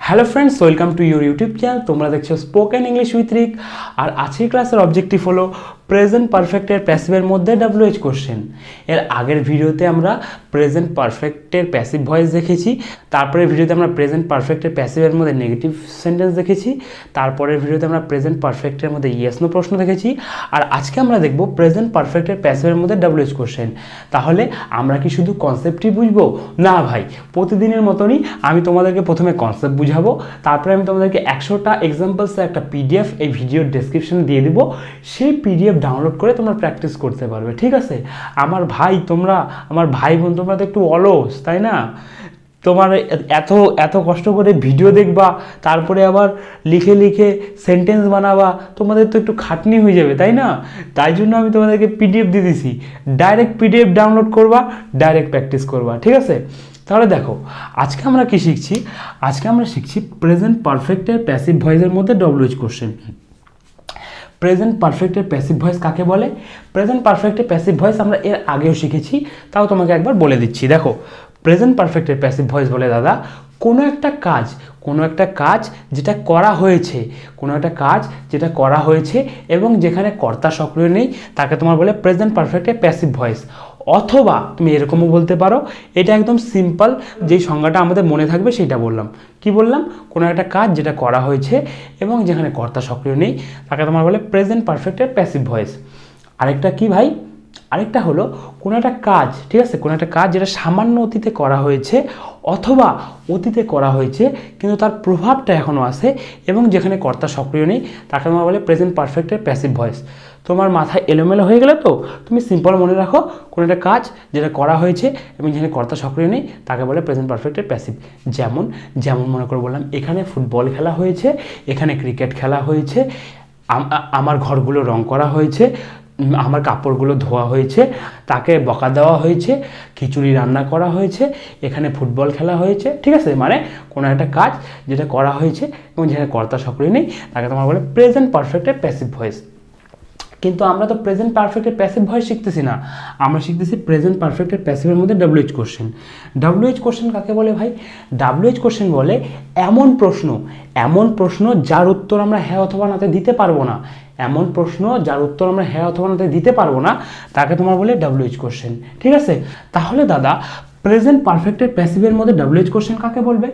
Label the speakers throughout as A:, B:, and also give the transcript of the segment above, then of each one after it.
A: Hello friends, welcome to your YouTube channel. তোমরা দেখছো spoken English with রিক। আর আজকের ক্লাসের অবজেক্টিভ হলো প্রেজেন্ট পারফেক্টের প্যাসিভের মধ্যে WH কোশ্চেন। এর আগের ভিডিওতে আমরা প্রেজেন্ট পারফেক্টের প্যাসিভ ভয়েস দেখেছি, তারপরের ভিডিওতে আমরা প্রেজেন্ট পারফেক্টের প্যাসিভের মধ্যে নেগেটিভ সেন্টেন্স দেখেছি, তারপরের ভিডিওতে আমরা প্রেজেন্ট পারফেক্টের মধ্যে ইয়েস নো প্রশ্ন দেখেছি। আর আজকে আমরা দেখব প্রেজেন্ট পারফেক্টের প্যাসিভের মধ্যে WH কোশ্চেন। তাহলে আমরা কি শুধু কনসেপ্টই বুঝবো? না ভাই, প্রতিদিনের মতনই আমি তোমাদেরকে প্রথমে কনসেপ্ট বুঝাবো, তারপরে আমি তোমাদেরকে 100টা এক্সাম্পলসের একটা PDF এই ভিডিওর ডেসক্রিপশনে দিয়ে দিব। সেই PDF ডাউনলোড করে তোমরা প্র্যাকটিস করতে পারবে, ঠিক আছে? আমার ভাই বোন তোমরা তো একটু অলস, তাই না? তোমার এত কষ্ট করে ভিডিও দেখবা, তারপরে আবার লিখে লিখে সেন্টেন্স বানাবা, তোমাদের তো একটু খাটনি হয়ে যাবে, তাই না? তাই জন্য আমি তোমাদেরকে PDF দিয়ে দিছি। ডাইরেক্ট PDF ডাউনলোড করবা, ডাইরেক্ট প্র্যাকটিস করবা, ঠিক আছে? তাহলে দেখো, আজকে আমরা কি শিখছি? আজকে আমরা শিখছি প্রেজেন্ট পারফেক্টের প্যাসিভ ভয়েসের মধ্যে WH কোশ্চেন। প্রেজেন্ট পারফেক্টের প্যাসিভ ভয়েস কাকে বলে? প্রেজেন্ট পারফেক্টের প্যাসিভ ভয়েস আমরা এর আগেও শিখেছি, তাও তোমাকে একবার বলে দিচ্ছি। দেখো, প্রেজেন্ট পারফেক্টের প্যাসিভ ভয়েস বলে দাদা কোনো একটা কাজ যেটা করা হয়েছে এবং যেখানে কর্তা সক্রিয় নেই, তাকে তোমার বলে প্রেজেন্ট পারফেক্টের প্যাসিভ ভয়েস। অথবা তুমি এরকমও বলতে পারো, এটা একদম সিম্পল, যেই সংজ্ঞাটা আমাদের মনে থাকবে সেটা বললাম। কি বললাম? কোনো একটা কাজ যেটা করা হয়েছে এবং যেখানে কর্তা সক্রিয় নেই, তাকে তোমার বলে প্রেজেন্ট পারফেক্টের প্যাসিভ ভয়েস। আরেকটা কি ভাই? আরেকটা হলো কোনো একটা কাজ, ঠিক আছে, কোনো একটা কাজ যেটা সামান্য অতীতে করা হয়েছে অথবা অতীতে করা হয়েছে কিন্তু তার প্রভাবটা এখনও আছে এবং যেখানে কর্তা সক্রিয় নেই, তাকে আমরা বলে প্রেজেন্ট পারফেক্টের প্যাসিভ ভয়েস। তোমার মাথায় এলোমেলো হয়ে গেলে তো তুমি সিম্পল মনে রাখো, কোনো একটা কাজ যেটা করা হয়েছে এবং যেখানে কর্তা সক্রিয় নেই, তাকে বলে প্রেজেন্ট পারফেক্টের প্যাসিভ। যেমন মনে করে বললাম, এখানে ফুটবল খেলা হয়েছে, এখানে ক্রিকেট খেলা হয়েছে, আমার ঘরগুলো রং করা হয়েছে, আমার কাপড়গুলো ধোয়া হয়েছে, তাকে বকা দেওয়া হয়েছে, খিচুড়ি রান্না করা হয়েছে, এখানে ফুটবল খেলা হয়েছে, ঠিক আছে? মানে কোনো একটা কাজ যেটা করা হয়েছে এবং যেখানে কর্তা সক্রিয় নেই, তাকে তোমার বলে প্রেজেন্ট পারফেক্টের প্যাসিভ ভয়েস। কিন্তু আমরা তো প্রেজেন্ট পারফেক্টের প্যাসিভ ভয়েস শিখতেছি না, আমরা শিখতেছি প্রেজেন্ট পারফেক্টের প্যাসিভের মধ্যে WH কোশ্চেন। WH কোশ্চেন কাকে বলে ভাই? WH কোশ্চেন বলে এমন প্রশ্ন যার উত্তর আমরা হ্যাঁ অথবা নাতে দিতে পারবো না। তাকে তোমার বলে WH কোশ্চেন, ঠিক আছে? তাহলে দাদা, প্রেজেন্ট পারফেক্টের প্যাসিভের মধ্যে WH কোশ্চেন কাকে বলবে?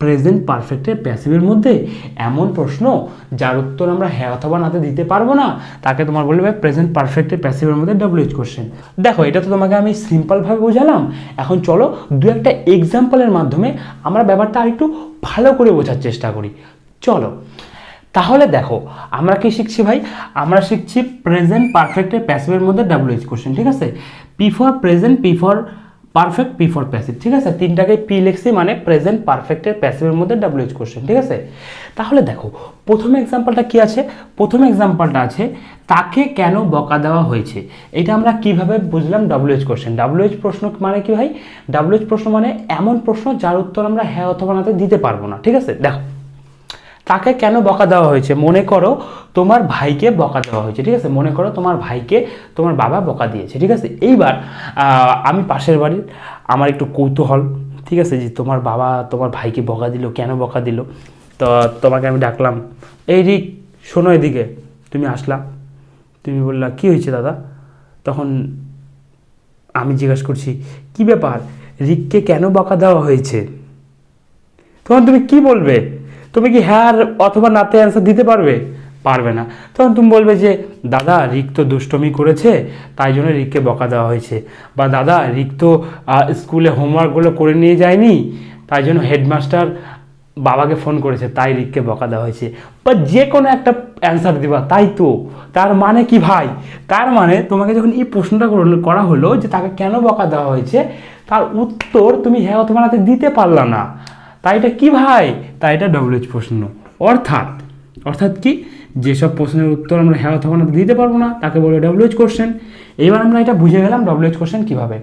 A: প্রেজেন্ট পারফেক্টের প্যাসিভের মধ্যে এমন প্রশ্ন যার উত্তর আমরা হ্যাঁ অথবা নাতে দিতে পারবো না, তাকে তোমার বলবে প্রেজেন্ট পারফেক্টের প্যাসিভের মধ্যে WH কোশ্চেন। দেখো, এটা তো তোমাকে আমি সিম্পলভাবে বোঝালাম। এখন চলো দু একটা এক্সাম্পলের মাধ্যমে আমরা ব্যাপারটা আরেকটু ভালো করে বোঝার চেষ্টা করি। চলো তাহলে দেখো, আমরা কি শিখছি ভাই? আমরা শিখছি প্রেজেন্ট পারফেক্টের প্যাসিভের মধ্যে WH কোশ্চেন, ঠিক আছে? P for present, P for perfect, P for passive, ঠিক আছে? তিনটাকে P লিখছি, মানে প্রেজেন্ট পারফেক্টের প্যাসিভের মধ্যে WH কোশ্চেন, ঠিক আছে? তাহলে দেখো, প্রথম এক্সাম্পলটা কি আছে? প্রথম এক্সাম্পলটা আছে তাকে কেন বকা দেওয়া হয়েছে। এটা আমরা কিভাবে বুঝলাম WH কোশ্চেন? WH প্রশ্ন মানে কি ভাই? WH প্রশ্ন মানে এমন প্রশ্ন যার উত্তর আমরা হ্যাঁ অথবা নাতে দিতে পারবো না, ঠিক আছে? দেখো, তাকে কেন বকা দেওয়া হয়েছে? মনে করো তোমার ভাইকে বকা দেওয়া হয়েছে, ঠিক আছে? মনে করো তোমার ভাইকে তোমার বাবা বকা দিয়েছে, ঠিক আছে? এইবার আমি পাশের বাড়ির, আমার একটু কৌতূহল, ঠিক আছে, যে তোমার বাবা তোমার ভাইকে বকা দিল, কেন বকা দিল? তো তোমাকে আমি ডাকলাম, এই রিক শোনো এদিকে। তুমি আসলা, তুমি বললা কি হয়েছে দাদা? তখন আমি জিজ্ঞাসা করছি, কি ব্যাপার, রিককে কেন বকা দেওয়া হয়েছে? তখন তুমি কি বলবে? তুমি কি হ্যাঁ অথবা নাতে অ্যান্সার দিতে পারবে? পারবে না। তখন তুমি বলবে যে দাদা, রিক তো দুষ্টমি করেছে, তাই জন্য রিককে বকা দেওয়া হয়েছে। বা দাদা, রিক তো স্কুলে হোমওয়ার্কগুলো করে নিয়ে যায়নি, তাই জন্য হেডমাস্টার বাবাকে ফোন করেছে, তাই রিককে বকা দেওয়া হয়েছে। বা যে কোনো একটা অ্যান্সার দিবা, তাই তো। তার মানে কি ভাই? তার মানে তোমাকে যখন এই প্রশ্নটা করা হলো যে তাকে কেন বকা দেওয়া হয়েছে, তার উত্তর তুমি হ্যাঁ অথবা নাতে দিতে পারলা না, তাই এটা কি ভাই? তাই এটা WH প্রশ্ন। অর্থাৎ কি? যেসব প্রশ্নের উত্তর আমরা হ্যাঁ অথবা না দিতে পারবো না, তাকে বলে WH কোশ্চেন। এইবার আমরা এটা বুঝে গেলাম WH কোশ্চেন কিভাবে।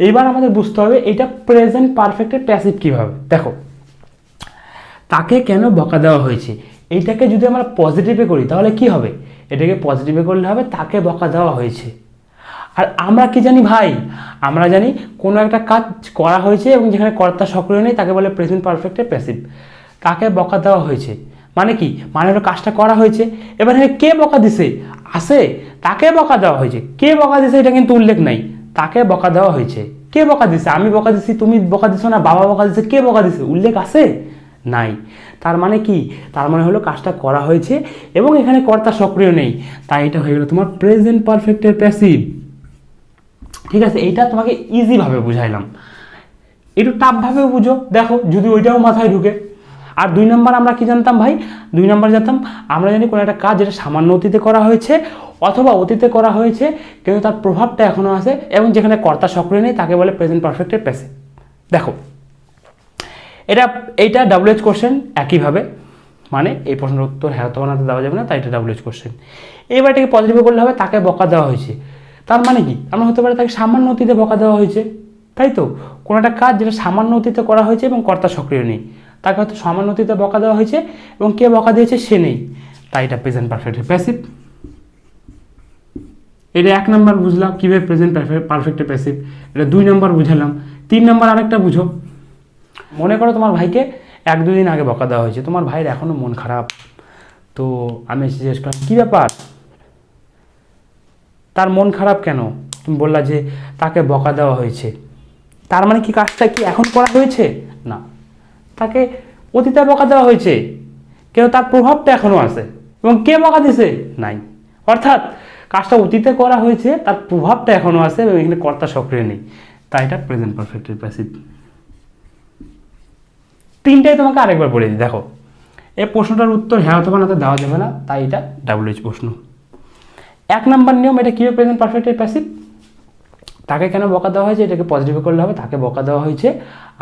A: এইবার আমাদের বুঝতে হবে এটা প্রেজেন্ট পারফেক্টের প্যাসিভ কিভাবে। দেখো, তাকে কেন বকা দেওয়া হয়েছে, এইটাকে যদি আমরা পজিটিভে করি তাহলে কি হবে? এটাকে পজিটিভে করলে হবে তাকে বকা দেওয়া হয়েছে। আর আমরা কি জানি ভাই? আমরা জানি কোনো একটা কাজ করা হয়েছে এবং যেখানে কর্তা সক্রিয় নেই, তাকে বলে প্রেজেন্ট পারফেক্টের প্যাসিভ। কাকে বকা দেওয়া হয়েছে, মানে কি, মানে হলো কাজটা করা হয়েছে। এবার এখানে কে বকা দিছে, আছে, তাকে বকা দেওয়া হয়েছে। কে বকা দিছে এটা কিন্তু উল্লেখ নাই, তাকে বকা দেওয়া হয়েছে। কে বকা দিছে, আমি বকা দিছি, তুমি বকা দিছো না, বাবা বকা দিছে, কে বকা দিছে উল্লেখ আছে নাই। তার মানে কি, তার মানে হলো কাজটা করা হয়েছে এবং এখানে কর্তা সক্রিয় নেই, তাই এটা হয়ে গেল তোমার প্রেজেন্ট পারফেক্টের প্যাসিভ। ঠিক আছে, এইটা তোমাকে ইজিভাবে বুঝাইলাম, একটু টাফভাবে বুঝো দেখো যদি ওইটাও মাথায় ঢুকে। আর 2 নম্বর আমরা কি জানতাম ভাই, 2 নম্বর জানতাম, আমরা জানি কোনো একটা কাজ যেটা সামান্য অতীতে করা হয়েছে অথবা অতীতে করা হয়েছে কিন্তু তার প্রভাবটা এখনও আছে এবং যেখানে কর্তা সক্রিয় নেই তাকে বলে প্রেজেন্ট পারফেক্টের প্যাসিভ। দেখো এইটা WH কোশ্চেন একইভাবে, মানে এই প্রশ্নের উত্তর হ্যাঁ অথবা নাতে দেওয়া যাবে না, তাই এটা WH কোশ্চেন। এবার এটাকে পজিটিভে করলে হবে তাকে বকা দেওয়া হয়েছে, তার মানে কি, আমরা হতে পারে তাকে সামান্য অতীতে বকা দেওয়া হয়েছে, তাই তো, কোনো একটা কাজ যেটা সামান্য অতীতে করা হয়েছে এবং কর্তা সক্রিয় নেই তাকে হয়তো সামান্য অতীতে বকা দেওয়া হয়েছে এবং কে বকা দিয়েছে সে নেই, তাই এটা প্রেজেন্ট পারফেক্টের প্যাসিভ। এটা 1 নম্বর বুঝলাম কীভাবে প্রেজেন্ট পারফেক্টের প্যাসিভ, এটা 2 নম্বর বুঝালাম। 3 নম্বর আরেকটা বুঝো, মনে করো তোমার ভাইকে 1-2 দিন আগে বকা দেওয়া হয়েছে, তোমার ভাইয়ের এখনও মন খারাপ, তো আমি জিজ্ঞেস করলাম কী ব্যাপার, তার মন খারাপ কেন, তুমি বললা যে তাকে বকা দেওয়া হয়েছে, তার মানে কি কাজটা কি এখন করা হয়েছে না, তাকে অতীতে বকা দেওয়া হয়েছে কিন্তু তার প্রভাবটা এখনও আছে এবং কে বকা দিছে নাই, অর্থাৎ কাজটা অতীতে করা হয়েছে তার প্রভাবটা এখনও আছে এবং এখানে কর্তা সক্রিয় নেই, তাই এটা প্রেজেন্ট পারফেক্টের প্যাসিভ। 3টাই তোমাকে আরেকবার বলে দিই, দেখো এই প্রশ্নটার উত্তর হ্যাঁ অথবা নাতে দেওয়া যাবে না, তাই এটা WH প্রশ্ন। 1 নম্বর নিয়ম, এটা কীভাবে প্রেজেন্ট পারফেক্টের প্যাসিভ, তাকে কেন বকা দেওয়া হয়েছে, এটাকে পজিটিভে করলে হবে তাকে বকা দেওয়া হয়েছে,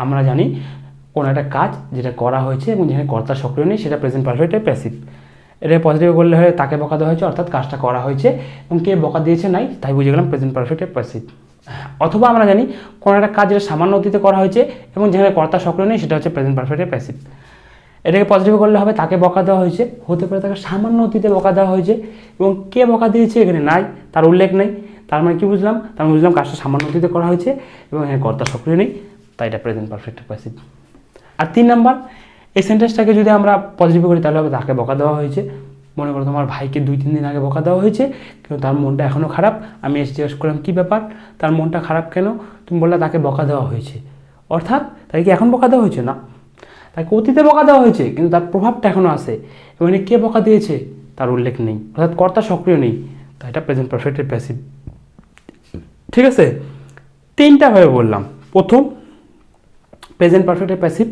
A: আমরা জানি কোনো একটা কাজ যেটা করা হয়েছে এবং যেখানে কর্তা সক্রিয় নেই সেটা প্রেজেন্ট পারফেক্টের প্যাসিভ। এটাকে পজিটিভে করলে হয় তাকে বকা দেওয়া হয়েছে অর্থাৎ কাজটা করা হয়েছে এবং কে বকা দিয়েছে নাই, তাই বুঝে গেলাম প্রেজেন্ট পারফেক্টের প্যাসিভ। অথবা আমরা জানি কোনো একটা কাজ যেটা সামান্য অতীতে করা হয়েছে এবং যেখানে কর্তা সক্রিয় নেই সেটা হচ্ছে প্রেজেন্ট পারফেক্টের প্যাসিভ। এটাকে পজিটিভ করলে হবে তাকে বকা দেওয়া হয়েছে, হতে পারে তাকে সামান্য অতীতে বকা দেওয়া হয়েছে এবং কে বকা দিয়েছে এখানে নাই, তার উল্লেখ নেই, তার মানে কি বুঝলাম, তার মানে বুঝলাম কাজটা সামান্য অতীতে করা হয়েছে এবং এখানে কর্তা সক্রিয় নেই, তাই এটা প্রেজেন্ট পারফেক্টের প্যাসিভ। আর 3 নম্বর, এই সেন্টেন্সটাকে যদি আমরা পজিটিভ করি তাহলে হবে তাকে বকা দেওয়া হয়েছে, মনে করো তোমার ভাইকে 2-3 দিন আগে বকা দেওয়া হয়েছে কিন্তু তার মনটা এখনও খারাপ, আমি এসে জিজ্ঞেস করলাম কী ব্যাপার, তার মনটা খারাপ কেন, তুমি বললে তাকে বকা দেওয়া হয়েছে, অর্থাৎ তাকে কি এখন বকা দেওয়া হয়েছে না, তাকে অতীতে বকা দেওয়া হয়েছে কিন্তু তার প্রভাবটা এখনও আছে এবং কে বকা দিয়েছে তার উল্লেখ নেই, অর্থাৎ কর্তা সক্রিয় নেই, তাই এটা প্রেজেন্ট পারফেক্টের প্যাসিভ। ঠিক আছে, 3টা ভাবে বললাম। প্রথম, প্রেজেন্ট পারফেক্টের প্যাসিভ,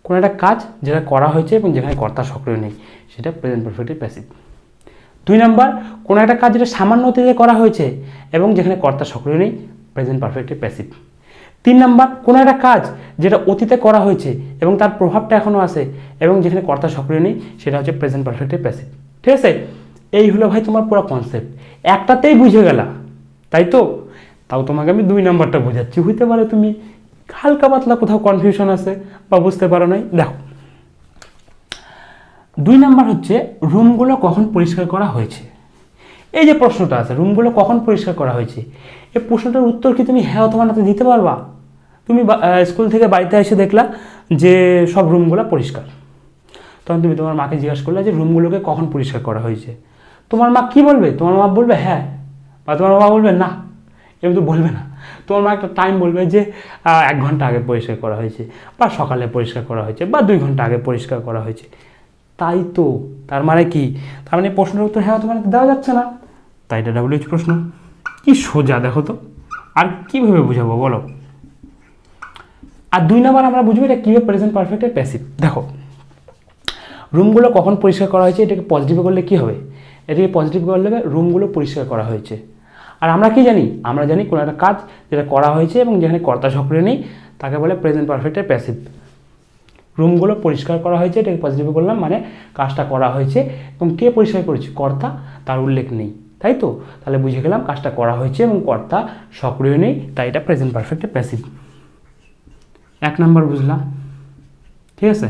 A: কোনো একটা কাজ যেটা করা হয়েছে এবং যেখানে কর্তা সক্রিয় নেই সেটা প্রেজেন্ট পারফেক্টের প্যাসিভ। 2 নম্বর, কোনো একটা কাজ যেটা সামান্য অতীতে করা হয়েছে এবং যেখানে কর্তা সক্রিয় নেই প্রেজেন্ট পারফেক্টের প্যাসিভ। 3 নম্বর, কোনো একটা কাজ যেটা অতীতে করা হয়েছে এবং তার প্রভাবটা এখনও আছে এবং যেখানে কর্তা সক্রিয় নেই সেটা হচ্ছে প্রেজেন্ট পারফেক্টের প্যাসিভ। ঠিক আছে, এই হলো ভাই তোমার পুরো কনসেপ্ট, একটাতেই বুঝে গেলা, তাই তো, তাও তোমাকে আমি 2 নম্বরটা বোঝাচ্ছি, হইতে পারে তুমি হালকা পাতলা কোথাও কনফিউশন আছে বা বুঝতে পারো নাই। দেখো 2 নম্বর হচ্ছে রুমগুলো কখন পরিষ্কার করা হয়েছে, এই যে প্রশ্নটা আছে রুমগুলো কখন পরিষ্কার করা হয়েছে, এই প্রশ্নটার উত্তর কি তুমি হ্যাঁ অথবা নাতে দিতে পারবা, তুমি স্কুল থেকে বাড়িতে এসে দেখলা যে সব রুমগুলো পরিষ্কার, তখন তুমি তোমার মাকে জিজ্ঞাসা করলে যে রুমগুলোকে কখন পরিষ্কার করা হয়েছে, তোমার মা কি বলবে, তোমার মা বলবে হ্যাঁ বা তোমার মা বলবে না, এমনি তো বলবে না, তোমার মা একটা টাইম বলবে যে 1 ঘন্টা আগে পরিষ্কার করা হয়েছে বা সকালে পরিষ্কার করা হয়েছে বা 2 ঘন্টা আগে পরিষ্কার করা হয়েছে, তাই তো, তার মানে কি, তার মানে প্রশ্নের উত্তর হ্যাঁ তোমার দেওয়া যাচ্ছে না, তাই এটা WH প্রশ্ন। কি সোজা দেখো তো, আর কীভাবে বুঝাবো বলো। আর 2 নম্বর আমরা বুঝবো এটা কীভাবে প্রেজেন্ট পারফেক্টের প্যাসিভ। দেখো রুমগুলো কখন পরিষ্কার করা হয়েছে, এটাকে পজিটিভে করলে কী হবে, এটাকে পজিটিভ করলে রুমগুলো পরিষ্কার করা হয়েছে। আর আমরা কি জানি, আমরা জানি কোনো একটা কাজ যেটা করা হয়েছে এবং যেখানে কর্তা সক্রিয় নেই তাকে বলে প্রেজেন্ট পারফেক্টের প্যাসিভ। রুমগুলো পরিষ্কার করা হয়েছে, এটাকে পজিটিভে করলাম, মানে কাজটা করা হয়েছে এবং কে পরিষ্কার করেছে, কর্তা, তার উল্লেখ নেই, তাই তো, তাহলে বুঝে গেলাম কাজটা করা হয়েছে এবং কর্তা সক্রিয় নেই, তাই এটা প্রেজেন্ট পারফেক্টের প্যাসিভ। 1 নম্বর বুঝলাম, ঠিক আছে।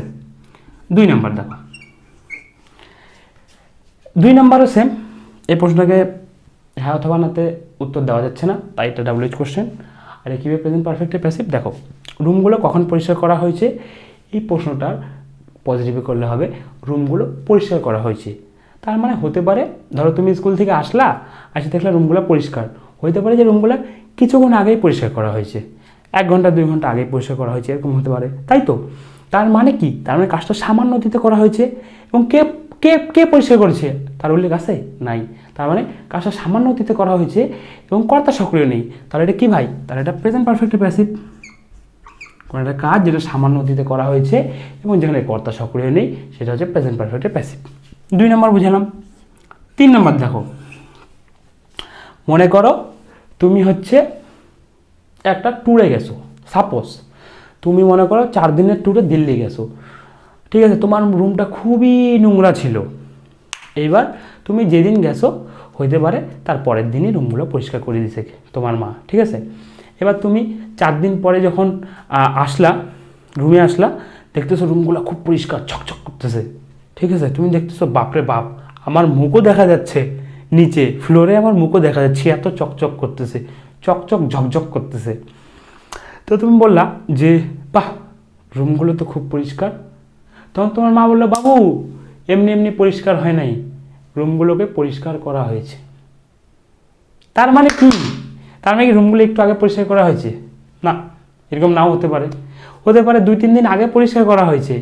A: 2 নম্বর দেখো, 2 নম্বরও সেম, এই প্রশ্নটাকে হ্যাঁ অথবা নাতে উত্তর দেওয়া যাচ্ছে না, তাই এটা WH কোশ্চেন। আর কীভাবে প্রেজেন্ট পারফেক্টের প্যাসিভ, দেখো রুমগুলো কখন পরিষ্কার করা হয়েছে, এই প্রশ্নটার পজিটিভে করলে হবে রুমগুলো পরিষ্কার করা হয়েছে। তার মানে হতে পারে ধরো তুমি স্কুল থেকে আসলা, আসে দেখলে রুমগুলো পরিষ্কার, হতে পারে যে রুমগুলো কিছুক্ষণ আগেই পরিষ্কার করা হয়েছে, 1 ঘন্টা 2 ঘন্টা আগেই পরিষ্কার করা হয়েছে, এরকম হতে পারে, তাই তো? তার মানে কি? তার মানে কাজটা সামান্য অতীতে করা হয়েছে এবং কে কে কে পরিষ্কার করেছে তার উল্লেখ আছে? নাই। তার মানে কাজটা সামান্য অতীতে করা হয়েছে এবং কর্তা সক্রিয় নেই, তাহলে এটা কি ভাই? তাহলে এটা প্রেজেন্ট পারফেক্ট প্যাসিভ। কোনো একটা কাজ যেটা সামান্য অতীতে করা হয়েছে এবং যেখানে কর্তা সক্রিয় নেই সেটা হচ্ছে প্রেজেন্ট পারফেক্ট প্যাসিভ। 2 নম্বর বুঝালাম। 3 নম্বর দেখো, মনে করো তুমি হচ্ছে একটা ট্যুরে গেছো, সাপোজ তুমি মনে করো 4 দিনের ট্যুরে দিল্লি গেছো, ঠিক আছে? তোমার রুমটা খুবই নোংরা ছিল। এইবার তুমি যেদিন গেছো হইতে পারে তার পরের দিনই রুমগুলো পরিষ্কার করে দিয়েছে তোমার মা, ঠিক আছে? এবার তুমি 4 দিন পরে যখন আসলা, রুমে আসলা, দেখতেছো রুমগুলো খুব পরিষ্কার ছকছক করতেছে, ঠিক আছে? তুমি দেখতেছো বাপরে বাপ, আমার মুখও দেখা যাচ্ছে নিচে ফ্লোরে, আমার মুখও দেখা যাচ্ছে, এত চকচক করতেছে, চকচক ঝকঝক করতেছে। তো তুমি বললা যে বাহ, রুমগুলো তো খুব পরিষ্কার। তখন তোমার মা বললো বাবু এমনি এমনি পরিষ্কার হয় নাই, রুমগুলোকে পরিষ্কার করা হয়েছে। তার মানে কি? তার মানে কি রুমগুলো একটু আগে পরিষ্কার করা হয়েছে? না, এরকম নাও হতে পারে। হতে পারে 2-3 দিন আগে পরিষ্কার করা হয়েছে,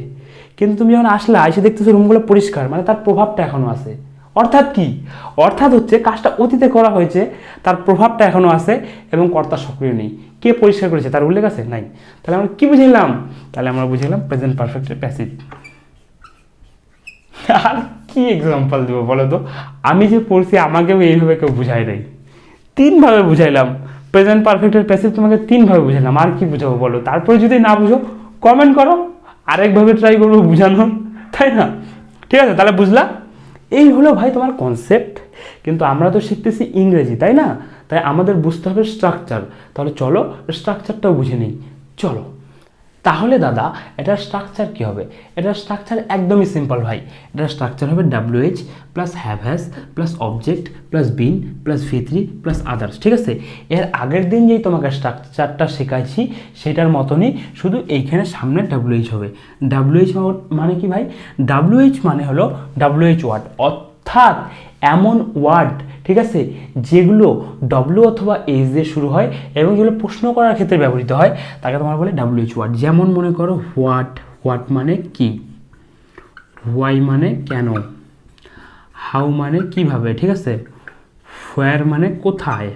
A: কিন্তু তুমি যখন আসলে এসে দেখতেছো রুমগুলো পরিষ্কার, মানে তার প্রভাবটা এখনো আছে। অর্থাৎ কি? অর্থাৎ হচ্ছে কাজটা অতীতে করা হয়েছে, তার প্রভাবটা এখনো আছে এবং কর্তা সক্রিয় নেই। কে পরিষ্কার করেছে তার উল্লেখ আছে? নাই। তাহলে আমরা কি বুঝলাম? তাহলে আমরা বুঝলাম প্রেজেন্ট পারফেক্ট প্যাসিভ। আর কি এক্সাম্পল দেবো বলো তো? আমি যে পড়ছি আমাকেও এইভাবে কেউ বুঝাই নাই, 3 ভাবে বুঝাইলাম। প্রেজেন্ট পারফেক্টের প্যাসিভ তোমাকে 3 ভাবে বুঝাইলাম, আর কি বুঝাবো বলো? তারপরে যদি না বুঝো কমেন্ট করো, আরেকভাবে ট্রাই করবো বুঝানোর, তাই না? ঠিক আছে, তাহলে বুঝলা? এই হলো ভাই তোমার কনসেপ্ট। কিন্তু আমরা তো শিখতেছি ইংরেজি, তাই না? তাই আমাদের বুঝতে হবে স্ট্রাকচার। তাহলে চলো স্ট্রাকচারটাও বুঝে নিই, চলো। তাহলে দাদা এটার স্ট্রাকচার কি হবে? এটার স্ট্রাকচার একদমই সিম্পল ভাই। এটার স্ট্রাকচার হবে WH plus have has plus object plus been plus V3 plus others, ঠিক আছে? এর আগের দিন যেই তোমাকে স্ট্রাকচারটা শেখাইছি সেটার মতনই, শুধু এইখানে সামনে WH হবে। WH মানে কি ভাই? WH মানে হলো WH ওয়ার্ড, অর্থাৎ এমন ওয়ার্ড, ঠিক আছে, যেগুলো W অথবা H দিয়ে শুরু হয় এবং যেগুলো প্রশ্ন করার ক্ষেত্রে ব্যবহৃত হয় তাকে তোমার বলে WH ওয়ার্ড। যেমন মনে করো হোয়াট, হোয়াট মানে কি, হোয়াই মানে কেন, হাউ মানে কিভাবে, ঠিক আছে, হোয়ার মানে কোথায়,